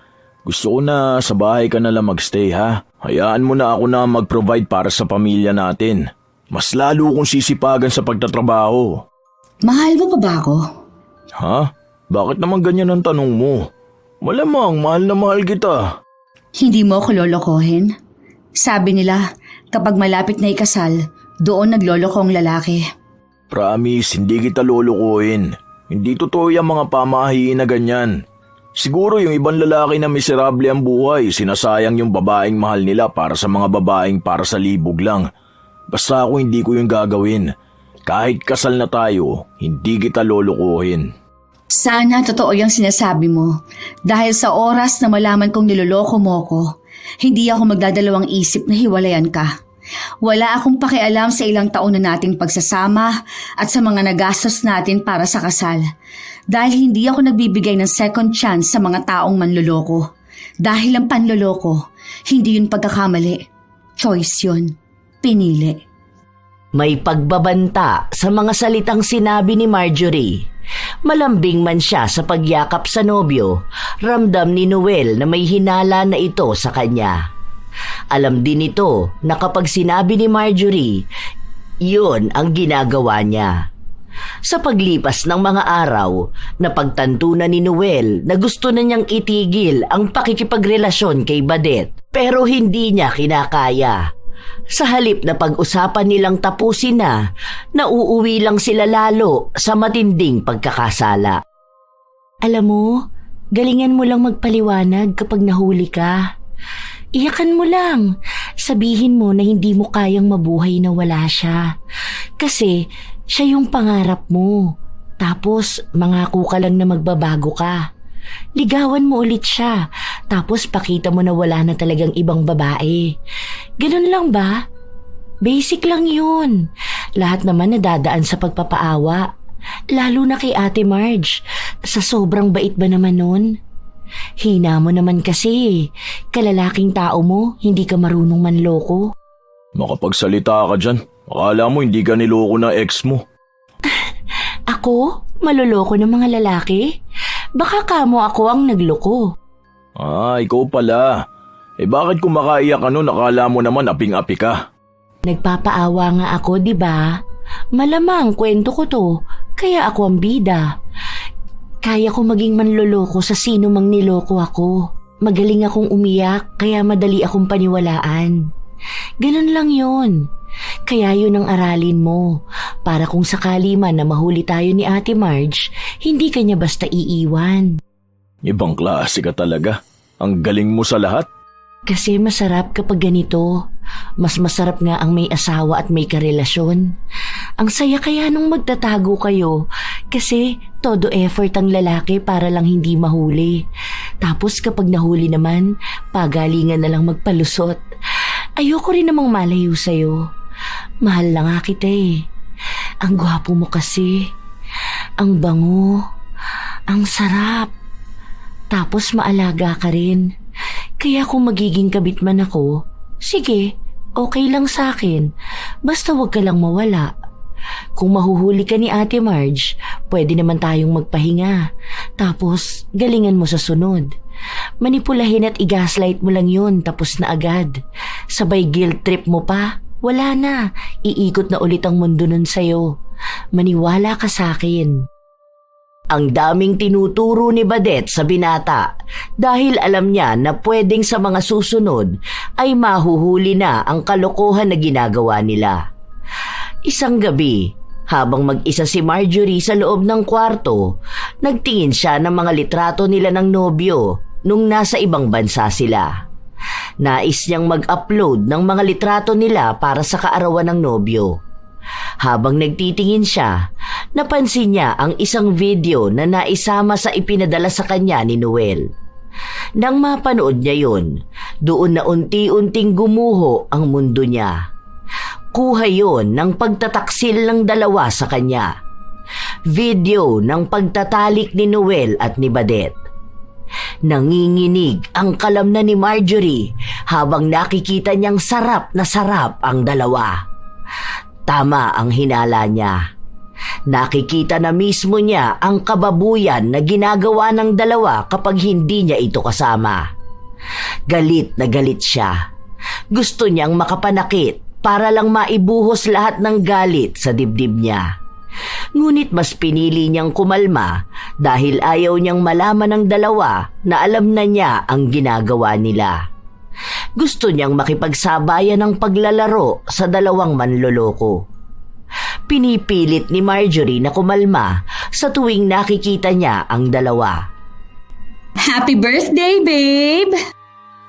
gusto ko na sa bahay ka na lang magstay ha. Hayaan mo na ako na mag-provide para sa pamilya natin. Mas lalo kong sisipagan sa pagtatrabaho. Mahal mo pa ba ako? Ha? Bakit naman ganyan ang tanong mo? Malamang mahal na mahal kita. Hindi mo ako lolokohin? Sabi nila, kapag malapit na ikasal, doon nagloloko ang lalaki. Promise, hindi kita lulukuhin. Hindi totoo yung mga pamahiin na ganyan. Siguro yung ibang lalaki na miserable ang buhay, sinasayang yung babaeng mahal nila para sa mga babaeng para sa libog lang. Basta ako hindi ko yung gagawin. Kahit kasal na tayo, hindi kita lulukuhin. Sana totoo yung sinasabi mo. Dahil sa oras na malaman kong niloloko mo ko, hindi ako magdadalawang isip na hiwalayan ka. Wala akong pakialam sa ilang taon na nating pagsasama at sa mga nagastos natin para sa kasal. Dahil hindi ako nagbibigay ng second chance sa mga taong manloloko. Dahil ang panloloko, hindi yun pagkakamali. Choice yun. Pinili. May pagbabanta sa mga salitang sinabi ni Marjorie. Malambing man siya sa pagyakap sa nobyo, ramdam ni Noel na may hinala na ito sa kanya. Alam din ito na kapag sinabi ni Marjorie, yun ang ginagawa niya. Sa paglipas ng mga araw, napagtanto na ni Noel na gusto na niyang itigil ang pakikipagrelasyon kay Badet, pero hindi niya kinakaya. Sa halip na pag-usapan nilang tapusin na, nauuwi lang sila lalo sa matinding pagkakasala. Alam mo, galingan mo lang magpaliwanag kapag nahuli ka. Iyakan mo lang. Sabihin mo na hindi mo kayang mabuhay na wala siya. Kasi siya yung pangarap mo. Tapos mangako ka lang na magbabago ka. Ligawan mo ulit siya. Tapos pakita mo na wala na talagang ibang babae. Ganun lang ba? Basic lang yun. Lahat naman nadadaan sa pagpapaawa. Lalo na kay Ate Marge. Sa sobrang bait ba naman nun? Hina mo naman kasi. Kalalaking tao mo, hindi ka marunong manloko. Makapagsalita ka dyan. Akala mo hindi ka niloko na ex mo. Ako? Maloloko ng mga lalaki? Baka kamo ako ang nagloko. Ikaw pala. Bakit kumakaiyak ka nun? Akala mo naman aping-api ka. Nagpapaawa nga ako, di ba? Malamang kwento ko to, kaya ako ang bida. Kaya ko maging manloloko sa sino mang niloko ako. Magaling akong umiyak, kaya madali akong paniwalaan. Ganun lang yun. Kaya yun ang aralin mo, para kung sakali man na mahuli tayo ni Ate Marge, hindi ka niya basta iiwan. Ibang klase ka talaga. Ang galing mo sa lahat. Kasi masarap kapag ganito. Mas masarap nga ang may asawa at may karelasyon. Ang saya kaya nung magtatago kayo, kasi todo effort ang lalaki para lang hindi mahuli. Tapos kapag nahuli naman, pagalingan na lang magpalusot. Ayoko rin namang malayo sa'yo. Mahal na nga kita eh. Ang gwapo mo kasi. Ang bango. Ang sarap. Tapos maalaga ka rin. Kaya kung magiging kabit man ako, sige, okay lang sa akin. Basta wag ka lang mawala. Kung mahuhuli ka ni Ate Marge, pwede naman tayong magpahinga. Tapos galingan mo sa sunod. Manipulahin at i-gaslight mo lang yun, tapos na agad. Sabay guilt trip mo pa. Wala na, iikot na ulit ang mundo nun sa'yo. Maniwala ka sa akin. Ang daming tinuturo ni Badet sa binata dahil alam niya na pwedeng sa mga susunod ay mahuhuli na ang kalokohan na ginagawa nila. Isang gabi, habang mag-isa si Marjorie sa loob ng kwarto, nagtingin siya ng mga litrato nila ng nobyo nung nasa ibang bansa sila. Nais niyang mag-upload ng mga litrato nila para sa kaarawan ng nobyo. Habang nagtitingin siya, napansin niya ang isang video na naisama sa ipinadala sa kanya ni Noel. Nang mapanood niya yun, doon na unti-unting gumuho ang mundo niya. Kuha yun ng pagtataksil ng dalawa sa kanya. Video ng pagtatalik ni Noel at ni Badet. Nanginginig ang kalamnan ni Marjorie habang nakikita niyang sarap na sarap ang dalawa. Tama ang hinala niya. Nakikita na mismo niya ang kababuyan na ginagawa ng dalawa kapag hindi niya ito kasama. Galit na galit siya. Gusto niyang makapanakit para lang maibuhos lahat ng galit sa dibdib niya. Ngunit mas pinili niyang kumalma dahil ayaw niyang malaman ng dalawa na alam na niya ang ginagawa nila. Gusto niyang makipagsabayan ng paglalaro sa dalawang manloloko. Pinipilit ni Marjorie na kumalma sa tuwing nakikita niya ang dalawa. Happy birthday, babe!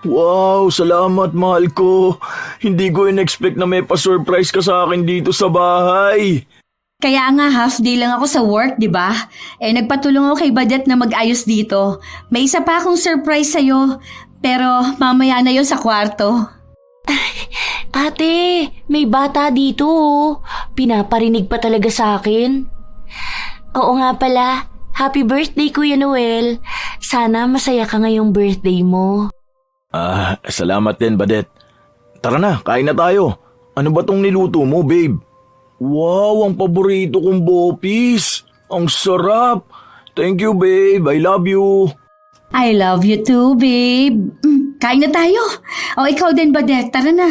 Wow, salamat mahal ko. Hindi ko in-expect na may pa-surprise ka sa akin dito sa bahay. Kaya nga half day lang ako sa work, di ba? Nagpatulong ako kay Badet na mag-ayos dito. May isa pa akong surprise sa'yo, pero mamaya na yun sa kwarto. Ate, may bata dito oh. Pinaparinig pa talaga sa akin. Oo nga pala, happy birthday Kuya Noel. Sana masaya ka ngayong birthday mo. Salamat din, Badet. Tara na, kain na tayo. Ano ba tong niluto mo, babe? Wow, ang paborito kong bopis. Ang sarap. Thank you, babe. I love you. I love you too, babe. Kain na tayo. O ikaw din, Badet. Tara na.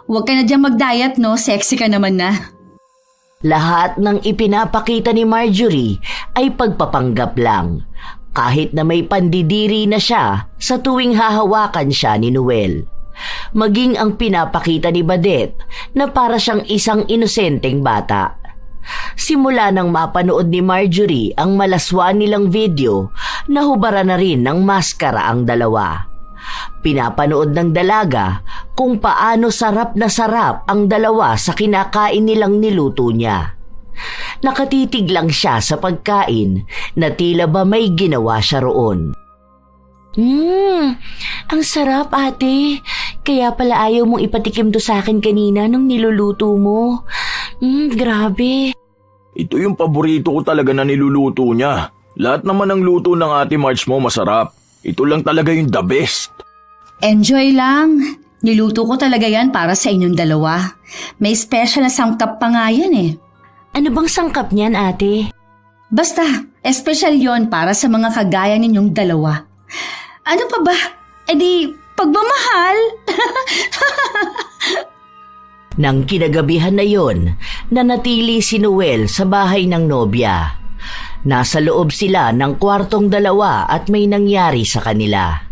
Huwag ka na dyan mag-diet, no? Sexy ka naman na. Lahat ng ipinapakita ni Marjorie ay pagpapanggap lang, kahit na may pandidiri na siya sa tuwing hahawakan siya ni Noel. Maging ang pinapakita ni Badet na para siyang isang inosenteng bata. Simula nang mapanood ni Marjorie ang malaswa nilang video, nahubara na rin ng maskara ang dalawa. Pinapanood ng dalaga kung paano sarap na sarap ang dalawa sa kinakain nilang niluto niya. Nakatitig lang siya sa pagkain na tila ba may ginawa siya roon. Ang sarap ate. Kaya pala ayaw mong ipatikim to sa akin kanina nung niluluto mo. Grabe. Ito yung paborito ko talaga na niluluto niya. Lahat naman ng luto ng Ate Marge mo masarap. Ito lang talaga yung the best. Enjoy lang. Niluto ko talaga yan para sa inyong dalawa. May special na sangkap pa nga yan eh. Ano bang sangkap niyan ate? Basta, espesyal yon para sa mga kagaya ninyong dalawa. Ano pa ba? Pagmamahal. Nang kinagabihan na yon, nanatili si Noel sa bahay ng nobya. Nasa loob sila ng kwartong dalawa at may nangyari sa kanila.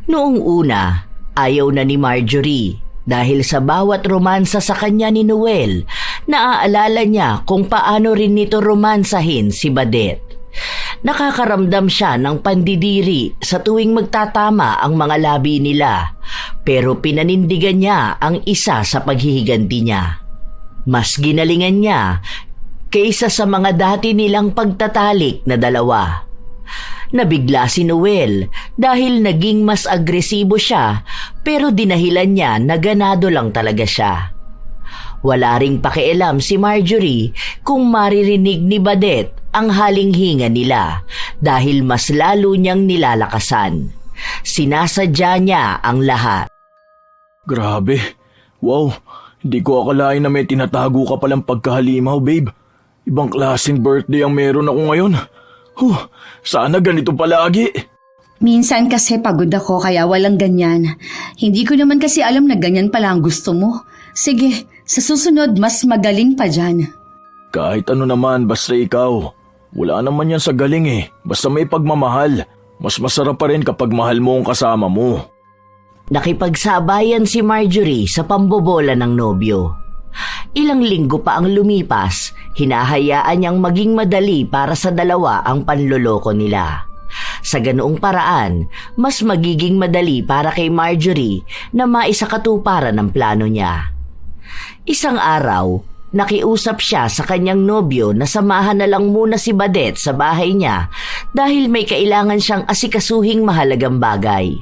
Noong una, ayaw na ni Marjorie dahil sa bawat romansa sa kanya ni Noel, naaalala niya kung paano rin nito romansahin si Badet. Nakakaramdam siya ng pandidiri sa tuwing magtatama ang mga labi nila, pero pinanindigan niya ang isa sa paghihiganti niya. Mas ginalingan niya kaysa sa mga dati nilang pagtatalik na dalawa. Nabigla si Noel dahil naging mas agresibo siya, pero dinahilan niya na ganado lang talaga siya. Wala ring pakialam si Marjorie kung maririnig ni Badet ang halinghinga nila dahil mas lalo niyang nilalakasan. Sinasadya niya ang lahat. Grabe. Wow, hindi ko akalain na may tinatago ka palang pagkahalimaw, babe. Ibang klaseng birthday ang meron ako ngayon. Sana ganito palagi. Minsan kasi pagod ako kaya walang ganyan. Hindi ko naman kasi alam na ganyan pala ang gusto mo. Sige, sa susunod mas magaling pa dyan. Kahit ano naman, basta ikaw. Wala naman yan sa galing eh. Basta may pagmamahal. Mas masarap pa rin kapag mahal mo ang kasama mo. Nakipagsabayan si Marjorie sa pambobola ng nobyo. Ilang linggo pa ang lumipas, hinahayaan niyang maging madali para sa dalawa ang panloloko nila. Sa ganoong paraan, mas magiging madali para kay Marjorie na maisakatuparan ang plano niya. Isang araw, nakiusap siya sa kanyang nobyo na samahan na lang muna si Badet sa bahay niya dahil may kailangan siyang asikasuhing mahalagang bagay.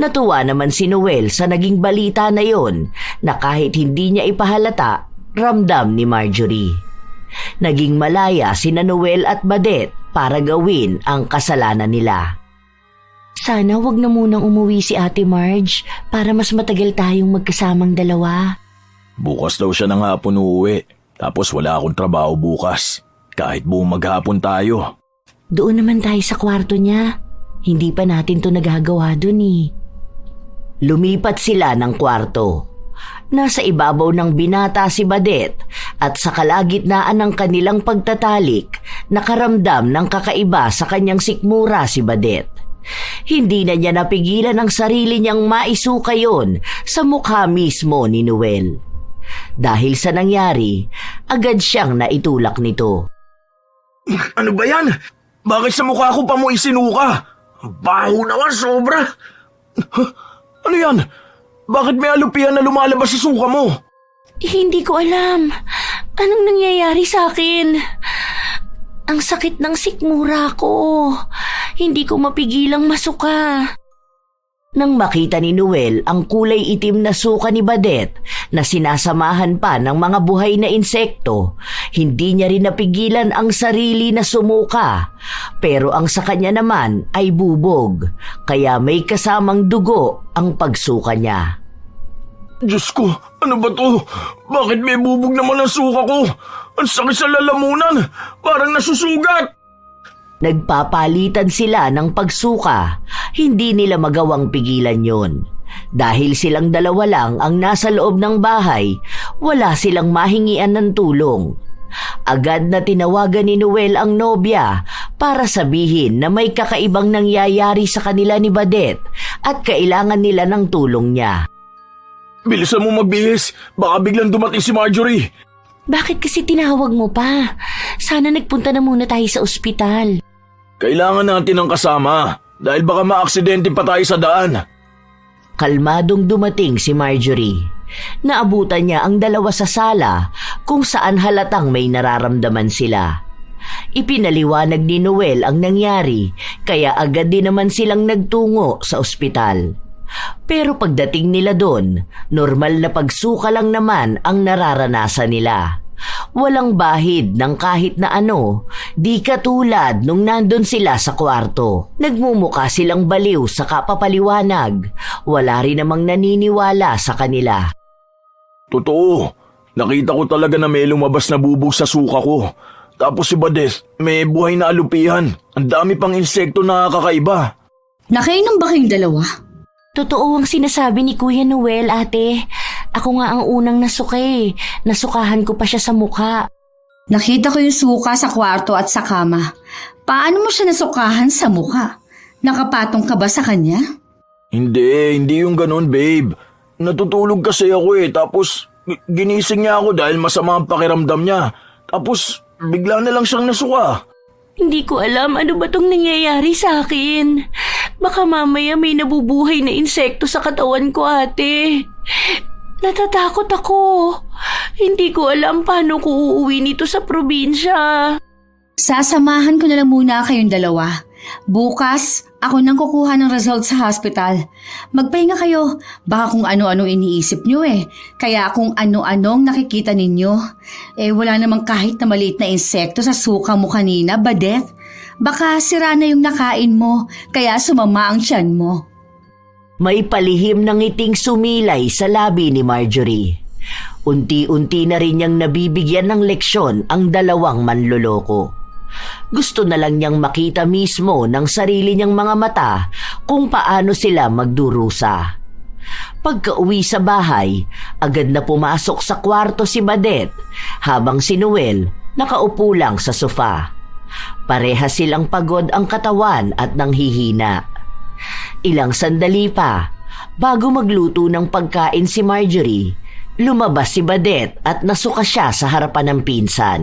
Natuwa naman si Noel sa naging balita na yon na kahit hindi niya ipahalata, ramdam ni Marjorie. Naging malaya sina Noel at Badet para gawin ang kasalanan nila. Sana wag na munang umuwi si Ate Marge para mas matagal tayong magkasamang dalawa. Bukas daw siya ng hapon uuwi. Tapos wala akong trabaho bukas. Kahit buong maghapon tayo. Doon naman tayo sa kwarto niya. Hindi pa natin to nagagawa dun eh. Lumipat sila ng kwarto. Nasa ibabaw ng binata si Badet at sa kalagitnaan ng kanilang pagtatalik, nakaramdam ng kakaiba sa kanyang sikmura si Badet. Hindi na niya napigilan ang sarili niyang maisuka yon sa mukha mismo ni Noel. Dahil sa nangyari, agad siyang naitulak nito. Ano ba yan? Bakit sa mukha ko pa mo isinuka? Baho naman sobra. Ano yan? Bakit may alupian na lumalabas sa suka mo? Hindi ko alam. Anong nangyayari sa akin? Ang sakit ng sikmura ko. Hindi ko mapigilang masuka. Nang makita ni Noel ang kulay itim na suka ni Badet na sinasamahan pa ng mga buhay na insekto, hindi niya rin napigilan ang sarili na sumuka. Pero ang sa kanya naman ay bubog, kaya may kasamang dugo ang pagsuka niya. Diyos ko, ano ba to? Bakit may bubog naman ang suka ko? Ang sakit sa lalamunan, parang nasusugat. Nagpapalitan sila ng pagsuka, hindi nila magawang pigilan yon. Dahil silang dalawa lang ang nasa loob ng bahay, wala silang mahingian ng tulong. Agad na tinawagan ni Noel ang nobya para sabihin na may kakaibang nangyayari sa kanila ni Badet at kailangan nila ng tulong niya. Bilisan mo magbihis, baka biglang dumating si Marjorie. Bakit kasi tinawag mo pa? Sana nagpunta na muna tayo sa ospital. Kailangan natin ng kasama dahil baka maaksidente pa tayo sa daan. Kalmadong dumating si Marjorie. Naabutan niya ang dalawa sa sala kung saan halatang may nararamdaman sila. Ipinaliwanag ni Noel ang nangyari kaya agad din naman silang nagtungo sa ospital. Pero pagdating nila doon, normal na pagsuka lang naman ang nararanasan nila. Walang bahid ng kahit na ano, di katulad nung nandun sila sa kwarto. Nagmumuka silang baliw sa kapapaliwanag. Wala rin namang naniniwala sa kanila. Totoo, nakita ko talaga na may lumabas na bubog sa suka ko. Tapos si Badet, may buhay na alupihan. Ang dami pang insekto na kakaiba. Nakainom ba kayong dalawa? Totoo ang sinasabi ni Kuya Noel, ate. Ako nga ang unang nasuka eh. Nasukahan ko pa siya sa mukha. Nakita ko yung suka sa kwarto at sa kama. Paano mo siya nasukahan sa mukha? Nakapatong ka ba sa kanya? Hindi yung ganun, babe. Natutulog kasi ako tapos ginising niya ako dahil masama ang pakiramdam niya. Tapos bigla na lang siyang nasuka. Hindi ko alam ano ba tong nangyayari sa akin. Baka mamaya may nabubuhay na insekto sa katawan ko, ate. Natatakot ako. Hindi ko alam paano ko uuwi nito sa probinsya. Sasamahan ko na lang muna kayong dalawa. Bukas, ako nang kukuha ng result sa hospital. Magpahinga kayo. Baka kung ano-anong iniisip nyo Kaya kung ano-anong nakikita ninyo. Wala namang kahit na maliit na insekto sa suka mo kanina, Badet. Baka sira na yung nakain mo, kaya sumama ang tiyan mo. May palihim ng ngiting sumilay sa labi ni Marjorie. Unti-unti na rin niyang nabibigyan ng leksyon ang dalawang manloloko. Gusto na lang niyang makita mismo ng sarili niyang mga mata kung paano sila magdurusa. Pagka-uwi sa bahay, agad na pumasok sa kwarto si Badet habang si Noel nakaupo lang sa sofa. Pareha silang pagod ang katawan at nanghihina. Ilang sandali pa, bago magluto ng pagkain si Marjorie, lumabas si Badet at nasuka siya sa harapan ng pinsan.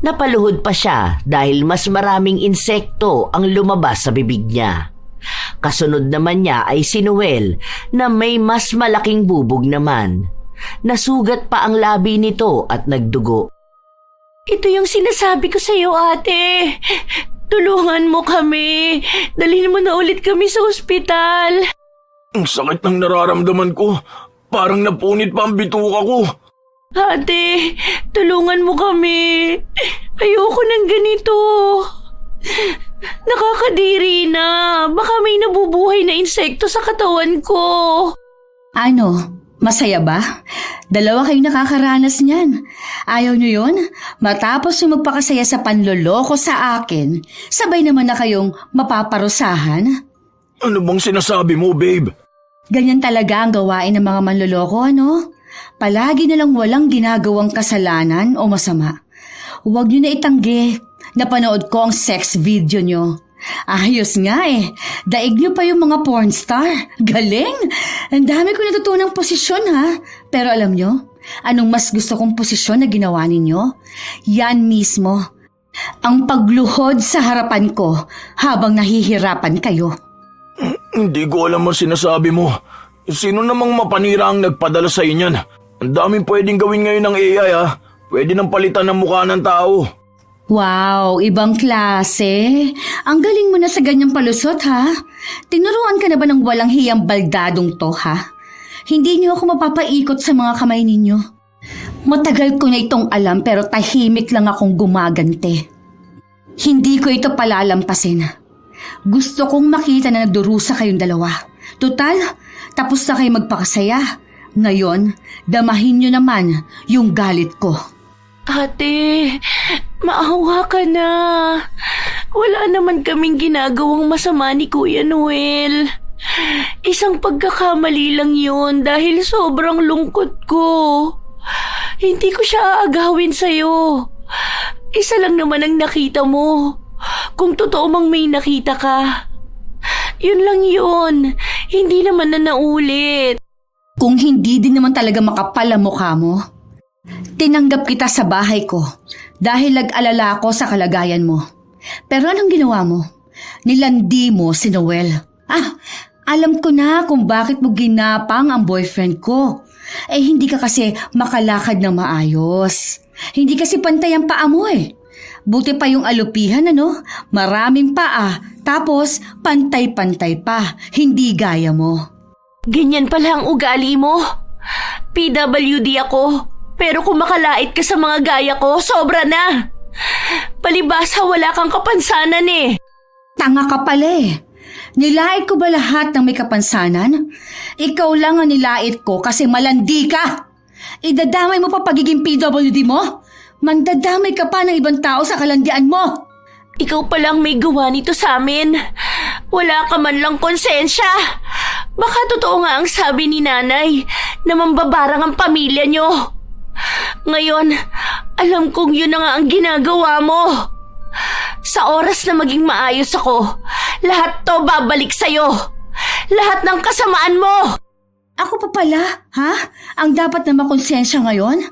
Napaluhod pa siya dahil mas maraming insekto ang lumabas sa bibig niya. Kasunod naman niya ay si Noel na may mas malaking bubog naman. Nasugat pa ang labi nito at nagdugo. Ito yung sinasabi ko sa'yo, ate. Tulungan mo kami. Dalhin mo na ulit kami sa ospital. Ang sakit ng nararamdaman ko. Parang napunit pa ang bituka ko. Ate, tulungan mo kami. Ayoko ng ganito. Nakakadiri na. Baka may nabubuhay na insekto sa katawan ko. Ano? Masaya ba? Dalawa kayo nakakaranas niyan. Ayaw niyo yun? Matapos yung magpakasaya sa panloloko sa akin, sabay naman na kayong mapaparusahan? Ano bang sinasabi mo, babe? Ganyan talaga ang gawain ng mga manloloko, ano? Palagi na lang walang ginagawang kasalanan o masama. Huwag niyo na itanggi. Napanood ko ang sex video niyo. Ayos nga eh. Daig niyo pa yung mga porn star. Galing! Ang dami ko natutunang posisyon ha. Pero alam niyo, anong mas gusto kong posisyon na ginawa ninyo? Yan mismo. Ang pagluhod sa harapan ko habang nahihirapan kayo. Hindi ko alam ang sinasabi mo. Sino namang mapanira ang nagpadala sa inyan? Ang daming pwedeng gawin ngayon ng AI ha. Pwede nang palitan ng mukha ng tao. Wow, ibang klase. Ang galing mo na sa ganyang palusot ha. Tinuruan ka na ba ng walang hiyang baldadong to ha? Hindi niyo ako mapapaikot sa mga kamay ninyo. Matagal ko na itong alam pero tahimik lang akong gumagante. Hindi ko ito palalampasin. Gusto kong makita na nagdurusa kayong dalawa. Tutal, tapos na kayo magpakasaya. Ngayon, damahin niyo naman yung galit ko. Ate, maawa ka na. Wala naman kaming ginagawang masama ni Kuya Noel. Isang pagkakamali lang yun dahil sobrang lungkot ko. Hindi ko siya aagawin sa'yo. Isa lang naman ang nakita mo. Kung totoo mang may nakita ka. Yun lang yun. Hindi naman na naulit. Kung hindi din naman talaga makapal ang mukha mo, tinanggap kita sa bahay ko dahil nag-alala ako sa kalagayan mo. Pero anong ginawa mo? Nilandi mo si Noel. Alam ko na kung bakit mo ginapang ang boyfriend ko. Hindi ka kasi makalakad na maayos. Hindi kasi pantay ang paa mo eh. Buti pa yung alupihan ano? Maraming paa, tapos pantay-pantay pa. Hindi gaya mo. Ganyan pala ang ugali mo. PWD ako. Pero kung makalait ka sa mga gaya ko, sobra na. Palibasa wala kang kapansanan eh. Tanga ka pala eh. Nilait ko ba lahat ng may kapansanan? Ikaw lang ang nilait ko kasi malandi ka. Idadamay mo pa pagiging PWD mo? Mandadamay ka pa ng ibang tao sa kalandian mo. Ikaw palang may gawa nito sa amin. Wala ka man lang konsensya. Baka totoo nga ang sabi ni nanay na mambabarang ang pamilya nyo. Ngayon, alam kong yun na nga ang ginagawa mo. Sa oras na maging maayos ako, lahat to babalik sa'yo. Lahat ng kasamaan mo. Ako pa pala, ha? Ang dapat na makonsensya ngayon?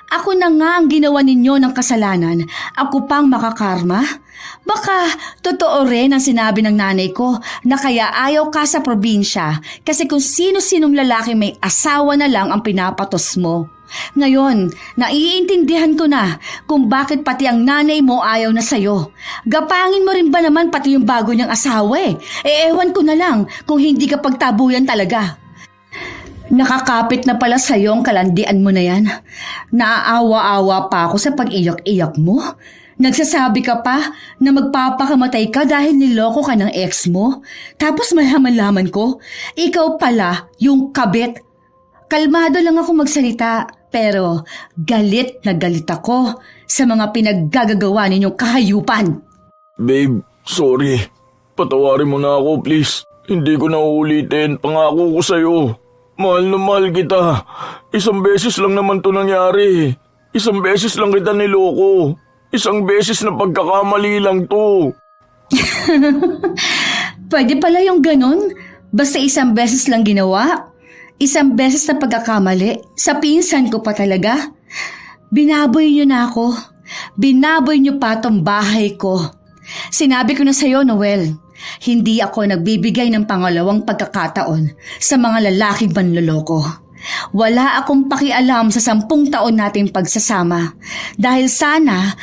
Ako na nga ang ginawa ninyo ng kasalanan. Ako pang makakarma? Baka totoo rin ang sinabi ng nanay ko na kaya ayaw ka sa probinsya kasi kung sino-sinong lalaki may asawa na lang ang pinapatos mo. Ngayon, naiintindihan ko na kung bakit pati ang nanay mo ayaw na sayo. Gapangin mo rin ba naman pati yung bago niyang asawa eh? Ewan ko na lang kung hindi ka pagtabuyan talaga. Nakakapit na pala sa'yo ang kalandian mo na yan. Naaawa-awa pa ako sa pag-iyak-iyak mo. Nagsasabi ka pa na magpapakamatay ka dahil niloko ka ng ex mo. Tapos malaman ko, ikaw pala yung kabit. Kalmado lang ako magsalita, pero galit na galit ako sa mga pinaggagawa ninyong kahayupan. Babe, sorry. Patawarin mo na ako, please. Hindi ko na uulitin. Pangako ko sa'yo. Mahal na mahal kita. Isang beses lang naman to nangyari. Isang beses lang kita niloko. Isang beses na pagkakamali lang to. Pwede pala yung ganun. Basta isang beses lang ginawa. Isang beses na pagkakamali. Sa pinsan ko pa talaga. Binaboy niyo na ako. Binaboy niyo pa tong bahay ko. Sinabi ko na sa'yo, Noel. Hindi ako nagbibigay ng pangalawang pagkakataon sa mga lalaking manloloko. Wala akong pakialam sa 10 taon nating pagsasama. Dahil sana,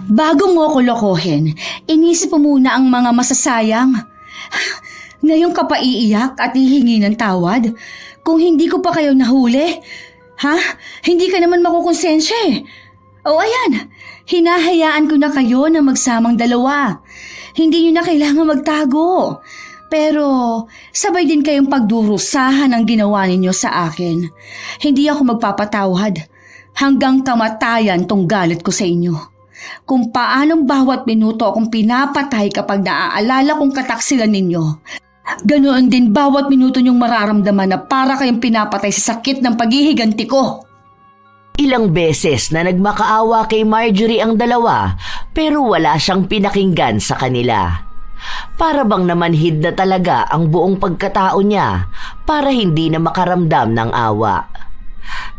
bago mo ako lokohin, inisip mo muna ang mga masasayang. Ngayon ka pa iiyak at hihingi ng tawad? Kung hindi ko pa kayo nahuli, hindi ka naman makukonsensya eh. O ayan, hinahayaan ko na kayo na magsamang dalawa. Hindi nyo na kailangan magtago. Pero sabay din kayong pagdurusahan ang ginawa ninyo sa akin. Hindi ako magpapatawad. Hanggang kamatayan tong galit ko sa inyo. Kung paanong bawat minuto akong pinapatay kapag naaalala kong kataksilan ninyo. Ganoon din bawat minuto niyong mararamdaman na para kayong pinapatay sa sakit ng paghihiganti ko. Ilang beses na nagmakaawa kay Marjorie ang dalawa pero wala siyang pinakinggan sa kanila. Para bang namanhid na talaga ang buong pagkatao niya para hindi na makaramdam ng awa.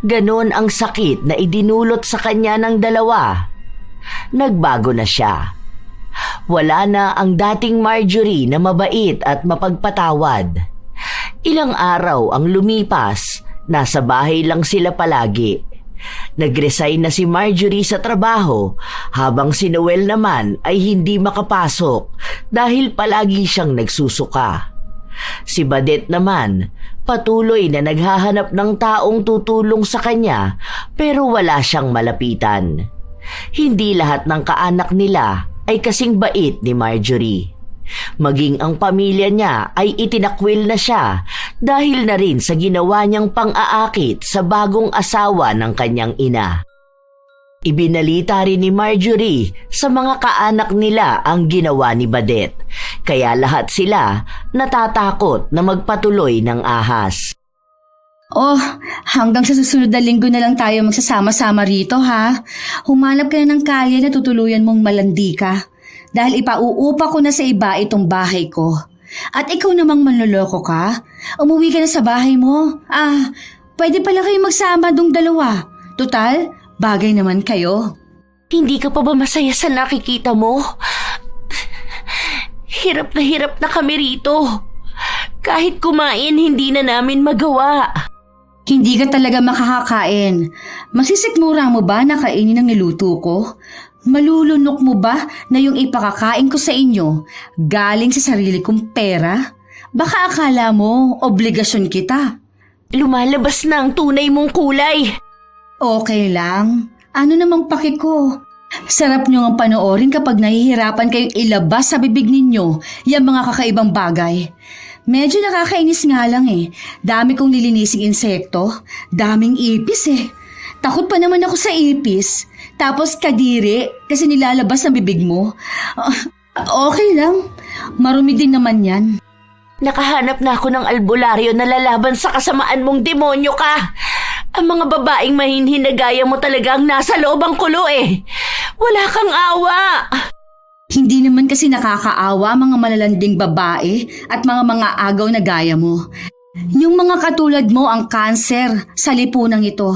Ganon ang sakit na idinulot sa kanya ng dalawa. Nagbago na siya. Wala na ang dating Marjorie na mabait at mapagpatawad. Ilang araw ang lumipas, nasa bahay lang sila palagi. Nag-resign na si Marjorie sa trabaho habang si Noel naman ay hindi makapasok dahil palagi siyang nagsusuka. Si Badet naman patuloy na naghahanap ng taong tutulong sa kanya pero wala siyang malapitan. Hindi lahat ng kaanak nila ay kasing bait ni Marjorie. Maging ang pamilya niya ay itinakwil na siya dahil na rin sa ginawa niyang pang-aakit sa bagong asawa ng kanyang ina. Ibinalita rin ni Marjorie sa mga kaanak nila ang ginawa ni Badet, kaya lahat sila natatakot na magpatuloy ng ahas. Oh, hanggang sa susunod na linggo na lang tayo magsasama-sama rito ha. Humanap ka na ng kalye na tutuluyan mong malandi ka. Dahil ipauupa ko na sa iba itong bahay ko. At ikaw namang manloloko ka? Umuwi ka na sa bahay mo? Pwede pala kayo magsama dong dalawa. Total, bagay naman kayo. Hindi ka pa ba masaya sa nakikita mo? Hirap na kami rito. Kahit kumain, hindi na namin magawa. Hindi ka talaga makakakain. Masisikmura mo ba na kainin ang niluto ko? Malulunok mo ba na yung ipakakain ko sa inyo galing sa sarili kong pera? Baka akala mo obligasyon kita. Lumalabas na ang tunay mong kulay. Okay lang. Ano namang paki ko? Sarap nyo ang panoorin kapag nahihirapan kayong ilabas sa bibig ninyo yung mga kakaibang bagay. Medyo nakakainis nga lang eh. Dami kong lilinising insekto. Daming ipis eh. Takot pa naman ako sa ipis. Tapos kadiri kasi nilalabas ang bibig mo. Okay lang. Marumi din naman yan. Nakahanap na ako ng albularyo na lalaban sa kasamaan mong demonyo ka. Ang mga babaeng mahinhin na gaya mo talagang nasa loob ang kulo eh. Wala kang awa. Hindi naman kasi nakakaawa mga malalanding babae at mga agaw na gaya mo. Yung mga katulad mo ang kanser sa lipunang ito.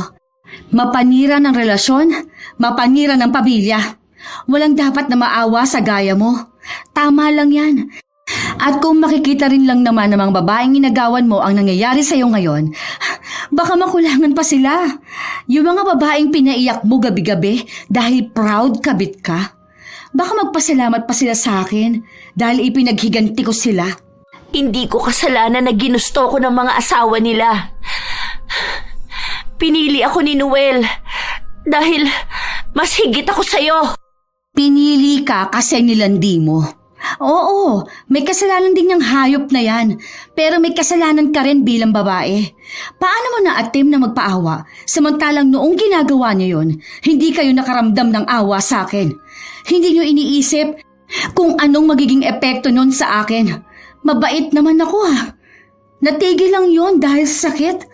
Mapanira ng relasyon, mapanira ng pamilya. Walang dapat na maawa sa gaya mo. Tama lang yan. At kung makikita rin lang naman ng mga babaeng inagawan mo ang nangyayari sa'yo ngayon, baka makulangan pa sila. Yung mga babaeng pinaiyak mo gabi-gabi dahil proud kabit ka. Baka magpasalamat pa sila sa akin dahil ipinaghiganti ko sila. Hindi ko kasalanan na ginusto ko ng mga asawa nila. Pinili ako ni Noel dahil mas higit ako sa'yo. Pinili ka kasi nilandi mo. Oo, may kasalanan din yung hayop na yan. Pero may kasalanan ka rin bilang babae. Paano mo na-attempt na magpaawa samantalang noong ginagawa niyo yun, hindi kayo nakaramdam ng awa sa akin? Hindi niyo iniisip kung anong magiging epekto nun sa akin. Mabait naman ako ha. Natigil lang yon dahil sa sakit.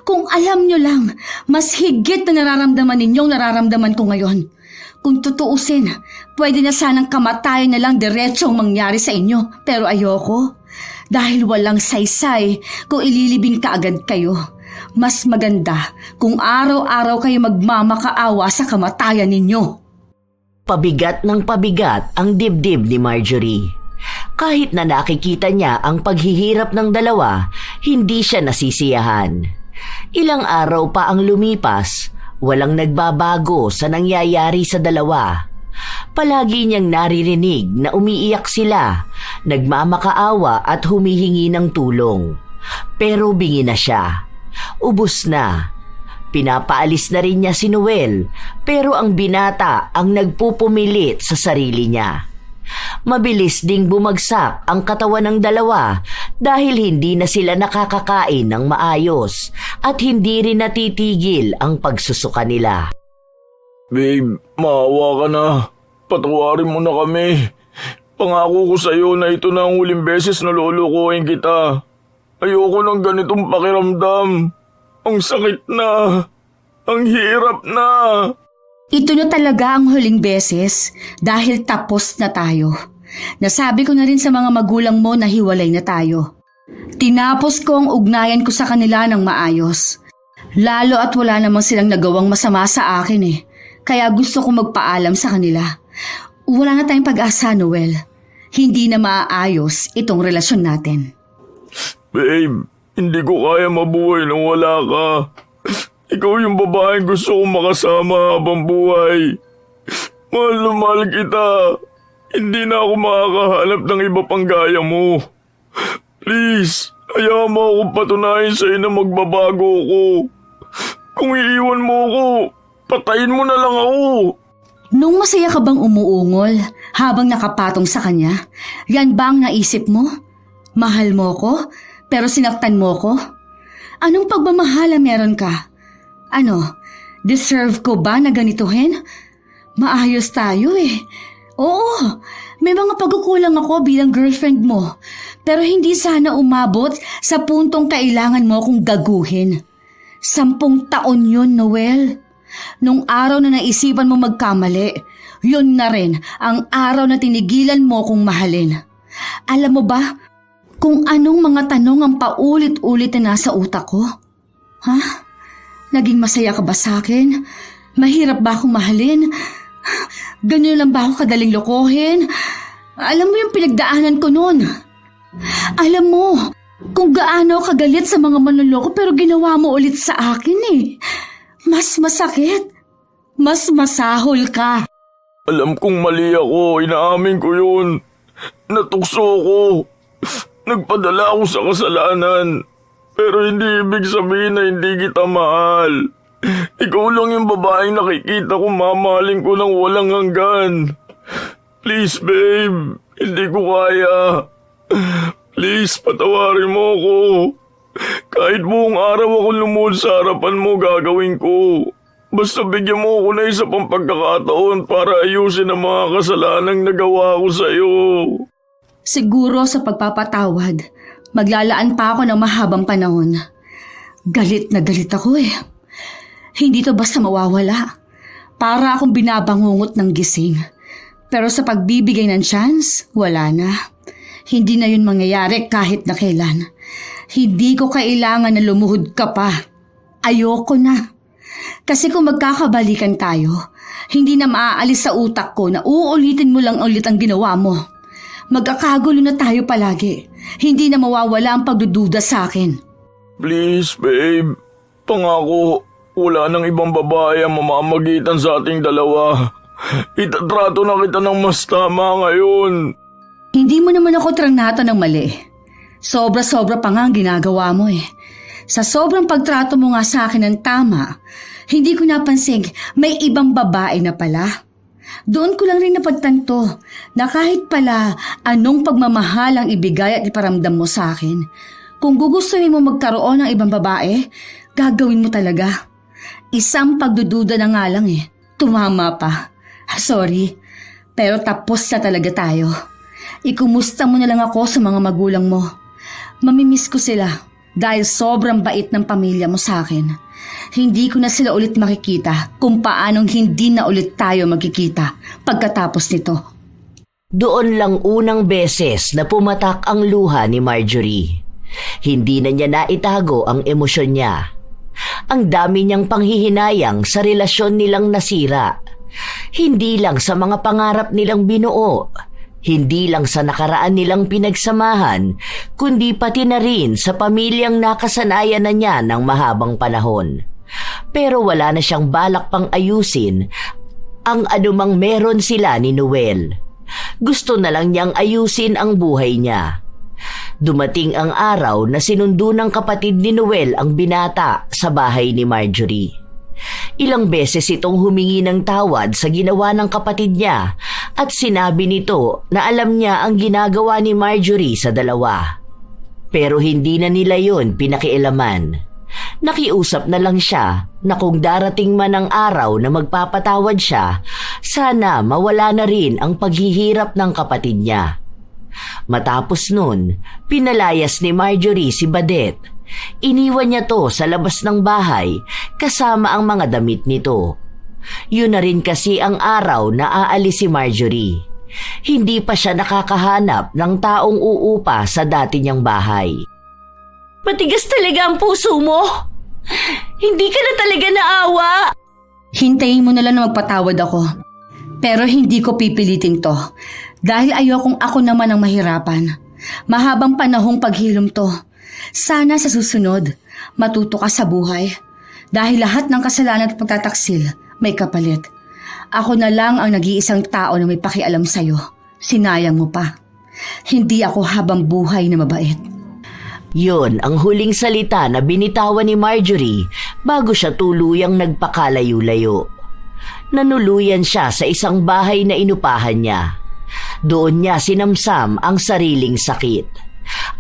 Kung alam nyo lang, mas higit na nararamdaman ninyong nararamdaman ko ngayon. Kung tutuusin, pwede na sanang kamatayan na lang diretsong mangyari sa inyo. Pero ayoko. Dahil walang saysay kung ililibing kaagad kayo. Mas maganda kung araw-araw kayo magmamakaawa sa kamatayan ninyo. Pabigat ng pabigat ang dibdib ni Marjorie. Kahit na nakikita niya ang paghihirap ng dalawa, hindi siya nasisiyahan. Ilang araw pa ang lumipas, walang nagbabago sa nangyayari sa dalawa. Palagi niyang naririnig na umiiyak sila, nagmamakaawa at humihingi ng tulong. Pero bingi na siya. Ubus na. Pinapaalis na rin niya si Noel, pero ang binata ang nagpupumilit sa sarili niya. Mabilis ding bumagsak ang katawan ng dalawa dahil hindi na sila nakakakain ng maayos at hindi rin natitigil ang pagsusuka nila. Babe, maawa ka na. Patawarin mo na kami. Pangako ko sa'yo na ito na ang huling beses na lulukuhin kita. Ayoko ng ganitong pakiramdam. Ang sakit na. Ang hirap na. Ito na talaga ang huling beses dahil tapos na tayo. Nasabi ko na rin sa mga magulang mo na hiwalay na tayo. Tinapos ko ang ugnayan ko sa kanila ng maayos. Lalo at wala namang silang nagawang masama sa akin eh. Kaya gusto ko magpaalam sa kanila. Wala na tayong pag-asa, Noel. Hindi na maaayos itong relasyon natin. Babe, hindi ko kaya mabuhay nang wala ka. Ikaw yung babaeng gusto kong makasama habang buhay. Mahal na mahal kita. Hindi na ako makakahanap ng iba pang gaya mo. Please, hayaan mo akong patunayan sa'yo na magbabago ako. Kung iiwan mo ako, patayin mo na lang ako. Nung masaya ka bang umuungol habang nakapatong sa kanya, yan ba ang naisip mo? Mahal mo ko, pero sinaktan mo ko? Anong pagmamahala meron ka? Ano, deserve ko ba na ganituhin? Maayos tayo eh. Oo, may mga pagkukulang ako bilang girlfriend mo. Pero hindi sana umabot sa puntong kailangan mo akong gaguhin. 10 taon yun, Noel. Nung araw na naisipan mo magkamali, yun na rin ang araw na tinigilan mo kong mahalin. Alam mo ba kung anong mga tanong ang paulit-ulit na nasa utak ko? Ha? Naging masaya ka ba sa akin? Mahirap ba akong mahalin? Ganyan lang ba ako kadaling lokohin? Alam mo yung pinagdaanan ko noon. Alam mo kung gaano kagalit sa mga manloloko pero ginawa mo ulit sa akin eh. Mas masakit. Mas masahol ka. Alam kong mali ako, inaamin ko yun. Natukso ko. Nagpadala ako sa kasalanan. Pero hindi ibig sabihin na hindi kita mahal. Ikaw lang yung babaeng nakikita ko mamahalin ko ng walang hanggan. Please babe, hindi ko kaya. Please patawarin mo ako. Kahit buong araw ako lumuhod sa harapan mo gagawin ko. Basta bigyan mo ako na isa pang pagkakataon para ayusin ang mga kasalanang nagawa ko sa'yo. Siguro sa pagpapatawad, maglalaan pa ako ng mahabang panahon. Galit na galit ako eh. Hindi to basta mawawala. Para akong binabangungot ng gising. Pero sa pagbibigay ng chance, wala na. Hindi na yun mangyayari kahit na kailan. Hindi ko kailangan na lumuhod ka pa. Ayoko na. Kasi kung magkakabalikan tayo, hindi na maaalis sa utak ko na uulitin mo lang ulit ang ginawa mo. Magkakagulo na tayo palagi. Hindi na mawawala ang pagdududa sa akin. Please, babe. Pangako, wala nang ibang babae ang mamamagitan sa ating dalawa. Itatrato na kita ng mas tama ngayon. Hindi mo naman ako tranato ng mali. Sobra-sobra pa nga ang ginagawa mo eh. Sa sobrang pagtrato mo nga sa akin ng tama, hindi ko napansin may ibang babae na pala. Doon ko lang rin napagtanto na kahit pala anong pagmamahal ang ibigay at iparamdam mo sa akin, kung gugustuhin mo magkaroon ng ibang babae, gagawin mo talaga. Isang pagdududa na nga lang eh. Tumama pa. Sorry, pero tapos na talaga tayo. Ikumusta mo na lang ako sa mga magulang mo. Mamimiss ko sila dahil sobrang bait ng pamilya mo sa akin. Hindi ko na sila ulit makikita kung paanong hindi na ulit tayo magkikita pagkatapos nito. Doon lang unang beses na pumatak ang luha ni Marjorie. Hindi na niya naitago ang emosyon niya. Ang dami niyang panghihinayang sa relasyon nilang nasira. Hindi lang sa mga pangarap nilang binuo, hindi lang sa nakaraan nilang pinagsamahan, kundi pati na rin sa pamilyang nakasanayan na niya ng mahabang panahon. Pero wala na siyang balak pang ayusin ang anumang meron sila ni Noel. Gusto na lang niyang ayusin ang buhay niya. Dumating ang araw na sinundo ng kapatid ni Noel ang binata sa bahay ni Marjorie. Ilang beses itong humingi ng tawad sa ginawa ng kapatid niya at sinabi nito na alam niya ang ginagawa ni Marjorie sa dalawa. Pero hindi na nila yon pinakialaman. Nakiusap na lang siya na kung darating man ang araw na magpapatawad siya, sana mawala na rin ang paghihirap ng kapatid niya. Matapos nun, pinalayas ni Marjorie si Badet. Iniwan niya to sa labas ng bahay kasama ang mga damit nito. Yun na rin kasi ang araw na aalis si Marjorie. Hindi pa siya nakakahanap ng taong uupa sa dati niyang bahay. Matigas talaga ang puso mo. Hindi ka na talaga naawa. Hintayin mo na lang na magpatawad ako. Pero hindi ko pipilitin to. Dahil ayokong ako naman ang mahirapan. Mahabang panahong paghilom to. Sana sa susunod, matuto ka sa buhay. Dahil lahat ng kasalanan at pagtataksil, may kapalit. Ako na lang ang nag-iisang tao na may pakialam sa'yo. Sinayang mo pa. Hindi ako habang buhay na mabait. Yun ang huling salita na binitawan ni Marjorie bago siya tuluyang nagpakalayo-layo. Nanuluyan siya sa isang bahay na inupahan niya. Doon niya sinamsam ang sariling sakit.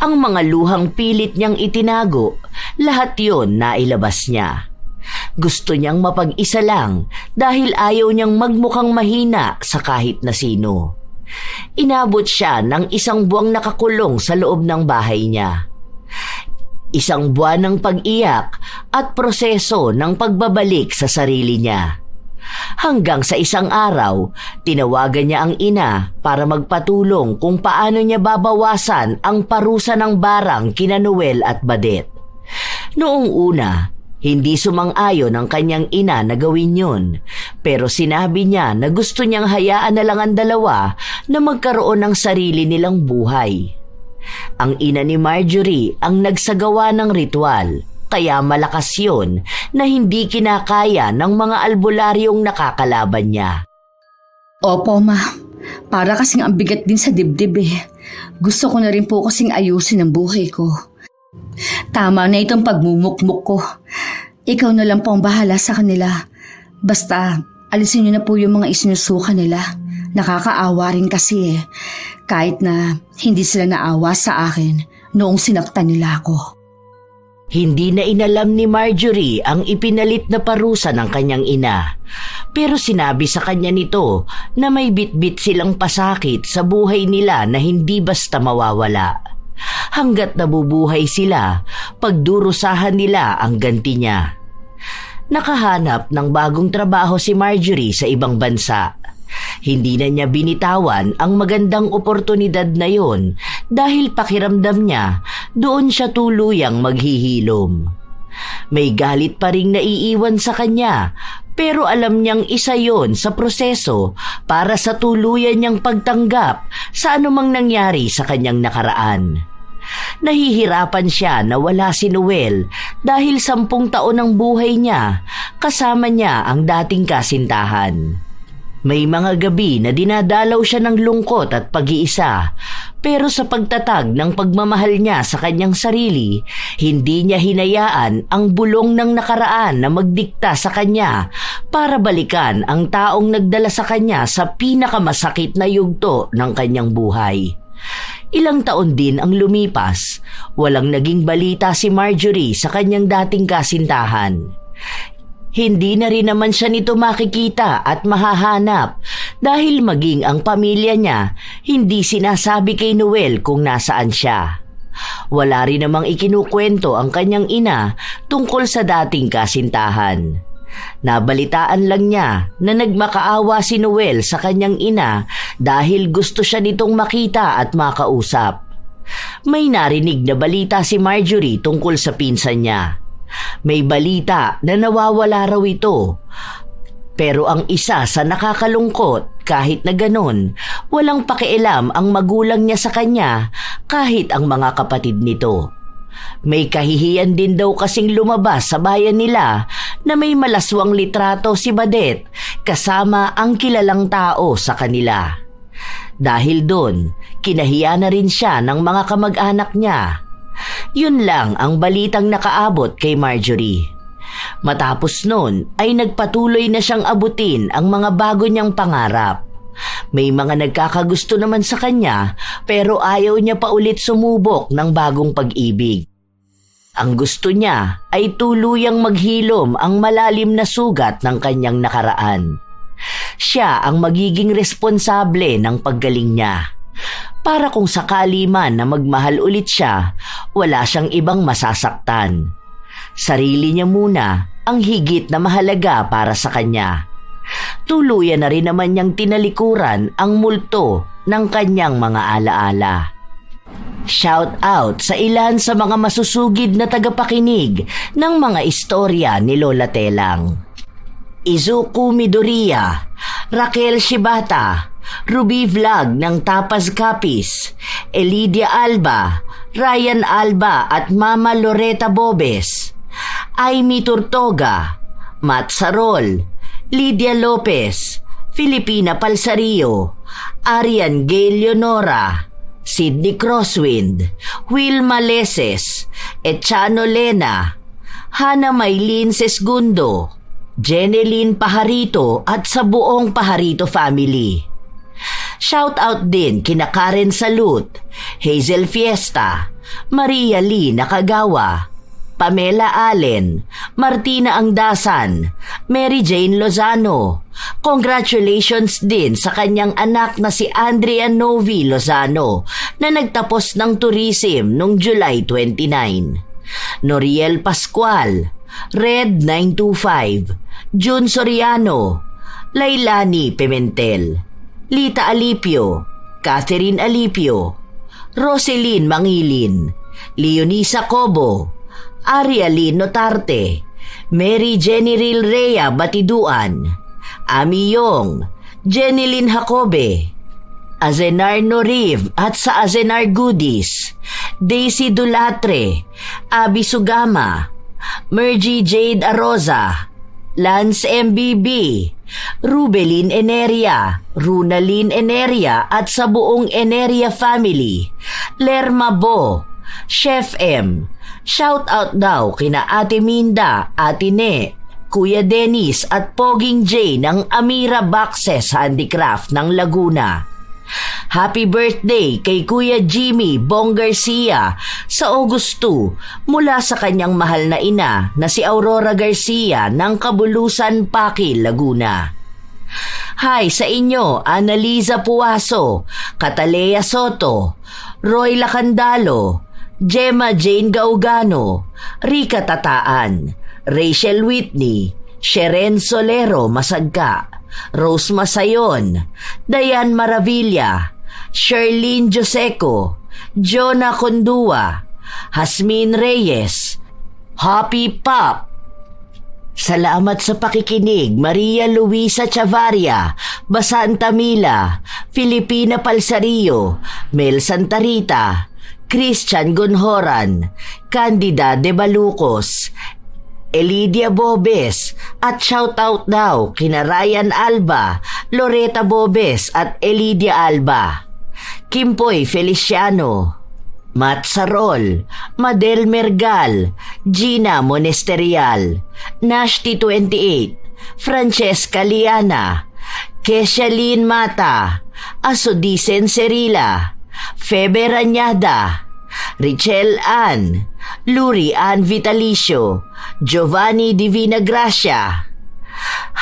Ang mga luhang pilit niyang itinago, lahat yon nailabas niya. Gusto niyang mapag-isa lang dahil ayaw niyang magmukhang mahina sa kahit na sino. Inabot siya ng 1 buwang nakakulong sa loob ng bahay niya. 1 buwan ng pag-iyak at proseso ng pagbabalik sa sarili niya. Hanggang sa isang araw, tinawagan niya ang ina para magpatulong kung paano niya babawasan ang parusa ng barang kina Noel at Badet. Noong una, hindi sumang-ayon ang kanyang ina na gawin yun, pero sinabi niya na gusto niyang hayaan na lang ang dalawa na magkaroon ng sarili nilang buhay. Ang ina ni Marjorie ang nagsagawa ng ritual, kaya malakas yun na hindi kinakaya ng mga albularyong nakakalaban niya. Opo, ma. Para kasing ang bigat din sa dibdib eh. Gusto ko na rin po kasing ayusin ang buhay ko. Tama na itong pagmumukmuk ko. Ikaw na lang po ang bahala sa kanila. Basta, alisin niyo na po yung mga isinusuka nila. Nakakaawa rin kasi eh. Kahit na hindi sila naawa sa akin noong sinaktan nila ako. Hindi na inalam ni Marjorie ang ipinalit na parusa ng kanyang ina. Pero sinabi sa kanya nito na may bitbit silang pasakit sa buhay nila na hindi basta mawawala. Hanggat nabubuhay sila, pagdurusahan nila ang ganti niya. Nakahanap ng bagong trabaho si Marjorie sa ibang bansa. Hindi na niya binitawan ang magandang oportunidad na yon dahil pakiramdam niya doon siya tuluyang maghihilom. May galit pa ring naiiwan sa kanya, pero alam niyang isa yon sa proseso para sa tuluyan niyang pagtanggap sa anumang nangyari sa kanyang nakaraan. Nahihirapan siya na wala si Noel dahil 10 taon ng buhay niya kasama niya ang dating kasintahan. May mga gabi na dinadalaw siya ng lungkot at pag-iisa, pero sa pagtatag ng pagmamahal niya sa kanyang sarili, hindi niya hinayaan ang bulong ng nakaraan na magdikta sa kanya para balikan ang taong nagdala sa kanya sa pinakamasakit na yugto ng kanyang buhay. Ilang taon din ang lumipas, walang naging balita si Marjorie sa kanyang dating kasintahan. Hindi na rin naman siya nito makikita at mahahanap dahil maging ang pamilya niya hindi sinasabi kay Noel kung nasaan siya. Wala rin namang ikinukwento ang kanyang ina tungkol sa dating kasintahan. Nabalitaan lang niya na nagmakaawa si Noel sa kanyang ina dahil gusto siya nitong makita at makausap. May narinig na balita si Marjorie tungkol sa pinsan niya. May balita na nawawala raw ito. Pero ang isa sa nakakalungkot, kahit na ganon, walang pakialam ang magulang niya sa kanya kahit ang mga kapatid nito. May kahihiyan din daw kasing lumabas sa bayan nila na may malaswang litrato si Badet kasama ang kilalang tao sa kanila. Dahil doon, kinahiya na rin siya ng mga kamag-anak niya. Yun lang ang balitang nakaabot kay Marjorie. Matapos noon ay nagpatuloy na siyang abutin ang mga bago niyang pangarap. May mga nagkakagusto naman sa kanya pero ayaw niya pa ulit sumubok ng bagong pag-ibig. Ang gusto niya ay tuluyang maghilom ang malalim na sugat ng kanyang nakaraan. Siya ang magiging responsable ng paggaling niya. Para kung sakali man na magmahal ulit siya, wala siyang ibang masasaktan. Sarili niya muna ang higit na mahalaga para sa kanya. Tuluyan na rin naman niyang tinalikuran ang multo ng kanyang mga alaala. Shout out sa ilan sa mga masusugid na tagapakinig ng mga istorya ni Lola Telang. Izuku Midoriya, Raquel Shibata, Ruby Vlog ng Tapas Capis, Elidia Alba, Ryan Alba at Mama Loretta Bobes, Aimee Turtoga, Matt Sarol, Lydia Lopez, Filipina Palsario, Arian Gay Leonora, Sidney Crosswind, Wilma Leses, Echano Lena, Hana Maylin Sesgundo, Jeneline Pajarito at sa buong Pajarito family. Shout out din kina Karen Salut, Hazel Fiesta, Maria Lee Nakagawa, Pamela Allen, Martina Angdasan, Mary Jane Lozano. Congratulations din sa kanyang anak na si Andrea Novi Lozano na nagtapos ng tourism noong July 29. Noriel Pascual, Red 925, June Soriano, Lailani Pimentel, Lita Alipio, Catherine Alipio, Roselyn Mangilin, Leonisa Cobo, Arialyn Notarte, Mary Jenny Rea Batiduan, Ami Yong, Jenilyn Jacobe, Azenar Noriv at sa Azenar Goodies, Daisy Dulatre, Abby Sugama, Mergy Jade Aroza, Lance MBB, Rubelin Eneria, Runalyn Eneria at sa buong Eneria family, Lerma Bo, Chef M. Shout out daw kina Ate Minda, Ate Ne, Kuya Dennis at Poging J ng Amira Boxes Handicraft ng Laguna. Happy birthday kay Kuya Jimmy Bong Garcia sa August 2 mula sa kanyang mahal na ina na si Aurora Garcia ng Kabulusan, Paki, Laguna. Hi sa inyo, Annaliza Puaso, Catalea Soto, Roy Lacandalo, Gemma Jane Gaugano, Rica Tataan, Rachel Whitney, Sheren Solero Masagka, Rose Masayon, Dayan Maravilla, Sherlyn Joseco, Jonah Condua, Hasmin Reyes, Happy Pop. Salamat sa pakikinig, Maria Luisa Chavaria, Basanta Mila, Filipina Palsario, Mel Santarita, Christian Gonhoran, Candida De Balucos, Elidia Bobes at shoutout daw kina Ryan Alba, Loretta Bobes at Elidia Alba, Kimpoy Feliciano, Matt Sarol, Madel Mergal, Gina Monesterial, Nashti 28, Francesca Liana, Keshalyn Mata, Asodisen Serila, Febe Rañada, Richelle Ann, Luri Ann Vitalicio, Giovanni Divina Gracia.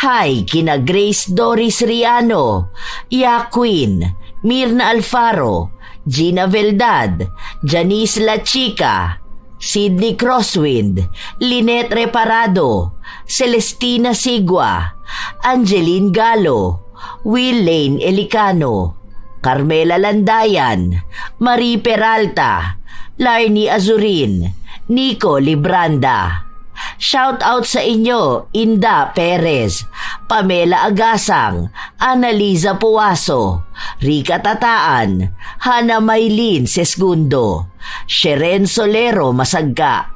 Hi kina Grace Doris Riano, Ya Queen, Mirna Alfaro, Gina Veldad, Janice La Chica, Sidney Crosswind, Lynette Reparado, Celestina Sigua, Angeline Galo, Will Lane Elicano, Carmela Landayan, Marie Peralta, Larny Azurin, Nico Libranda. Shout out sa inyo, Inda Perez, Pamela Agasang, Annaliza Puaso, Rica Tataan, Hana Maylin Sesgundo, Sheren Solero Masagka,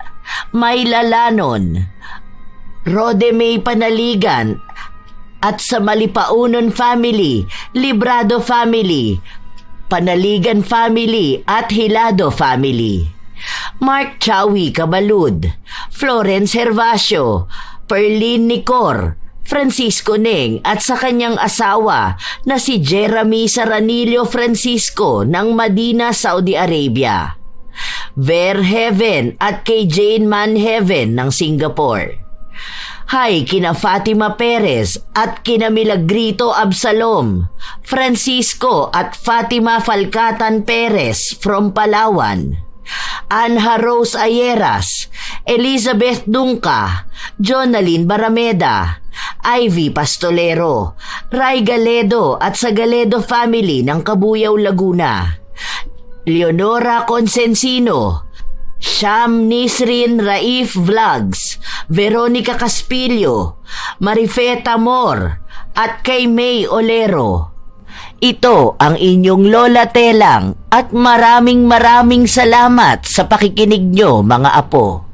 Mayla Lanon, Rode May Panaligan, at sa Malipaunon family, Librado family, Panaligan family at Hilado family. Mark Chawi Cabalud, Florence Hervasio, Perlin Nicor, Francisco Neng at sa kanyang asawa na si Jeremy Saranillo Francisco ng Madina, Saudi Arabia. Verheven at kay Jane Manheven ng Singapore. Hi kina Fatima Perez at kina Milagrito Absalom, Francisco at Fatima Falcatan Perez from Palawan. Anha Rose Ayeras, Elizabeth Dungca, Jonalyn Barameda, Ivy Pastolero, Ray Galedo at sa Galedo family ng Kabuyaw, Laguna. Leonora Consensino, Sham Nisrin Raif Vlogs, Veronica Caspillo, Marifeta Mor at kay May Olero. Ito ang inyong Lola Telang at maraming salamat sa pakikinig nyo mga apo.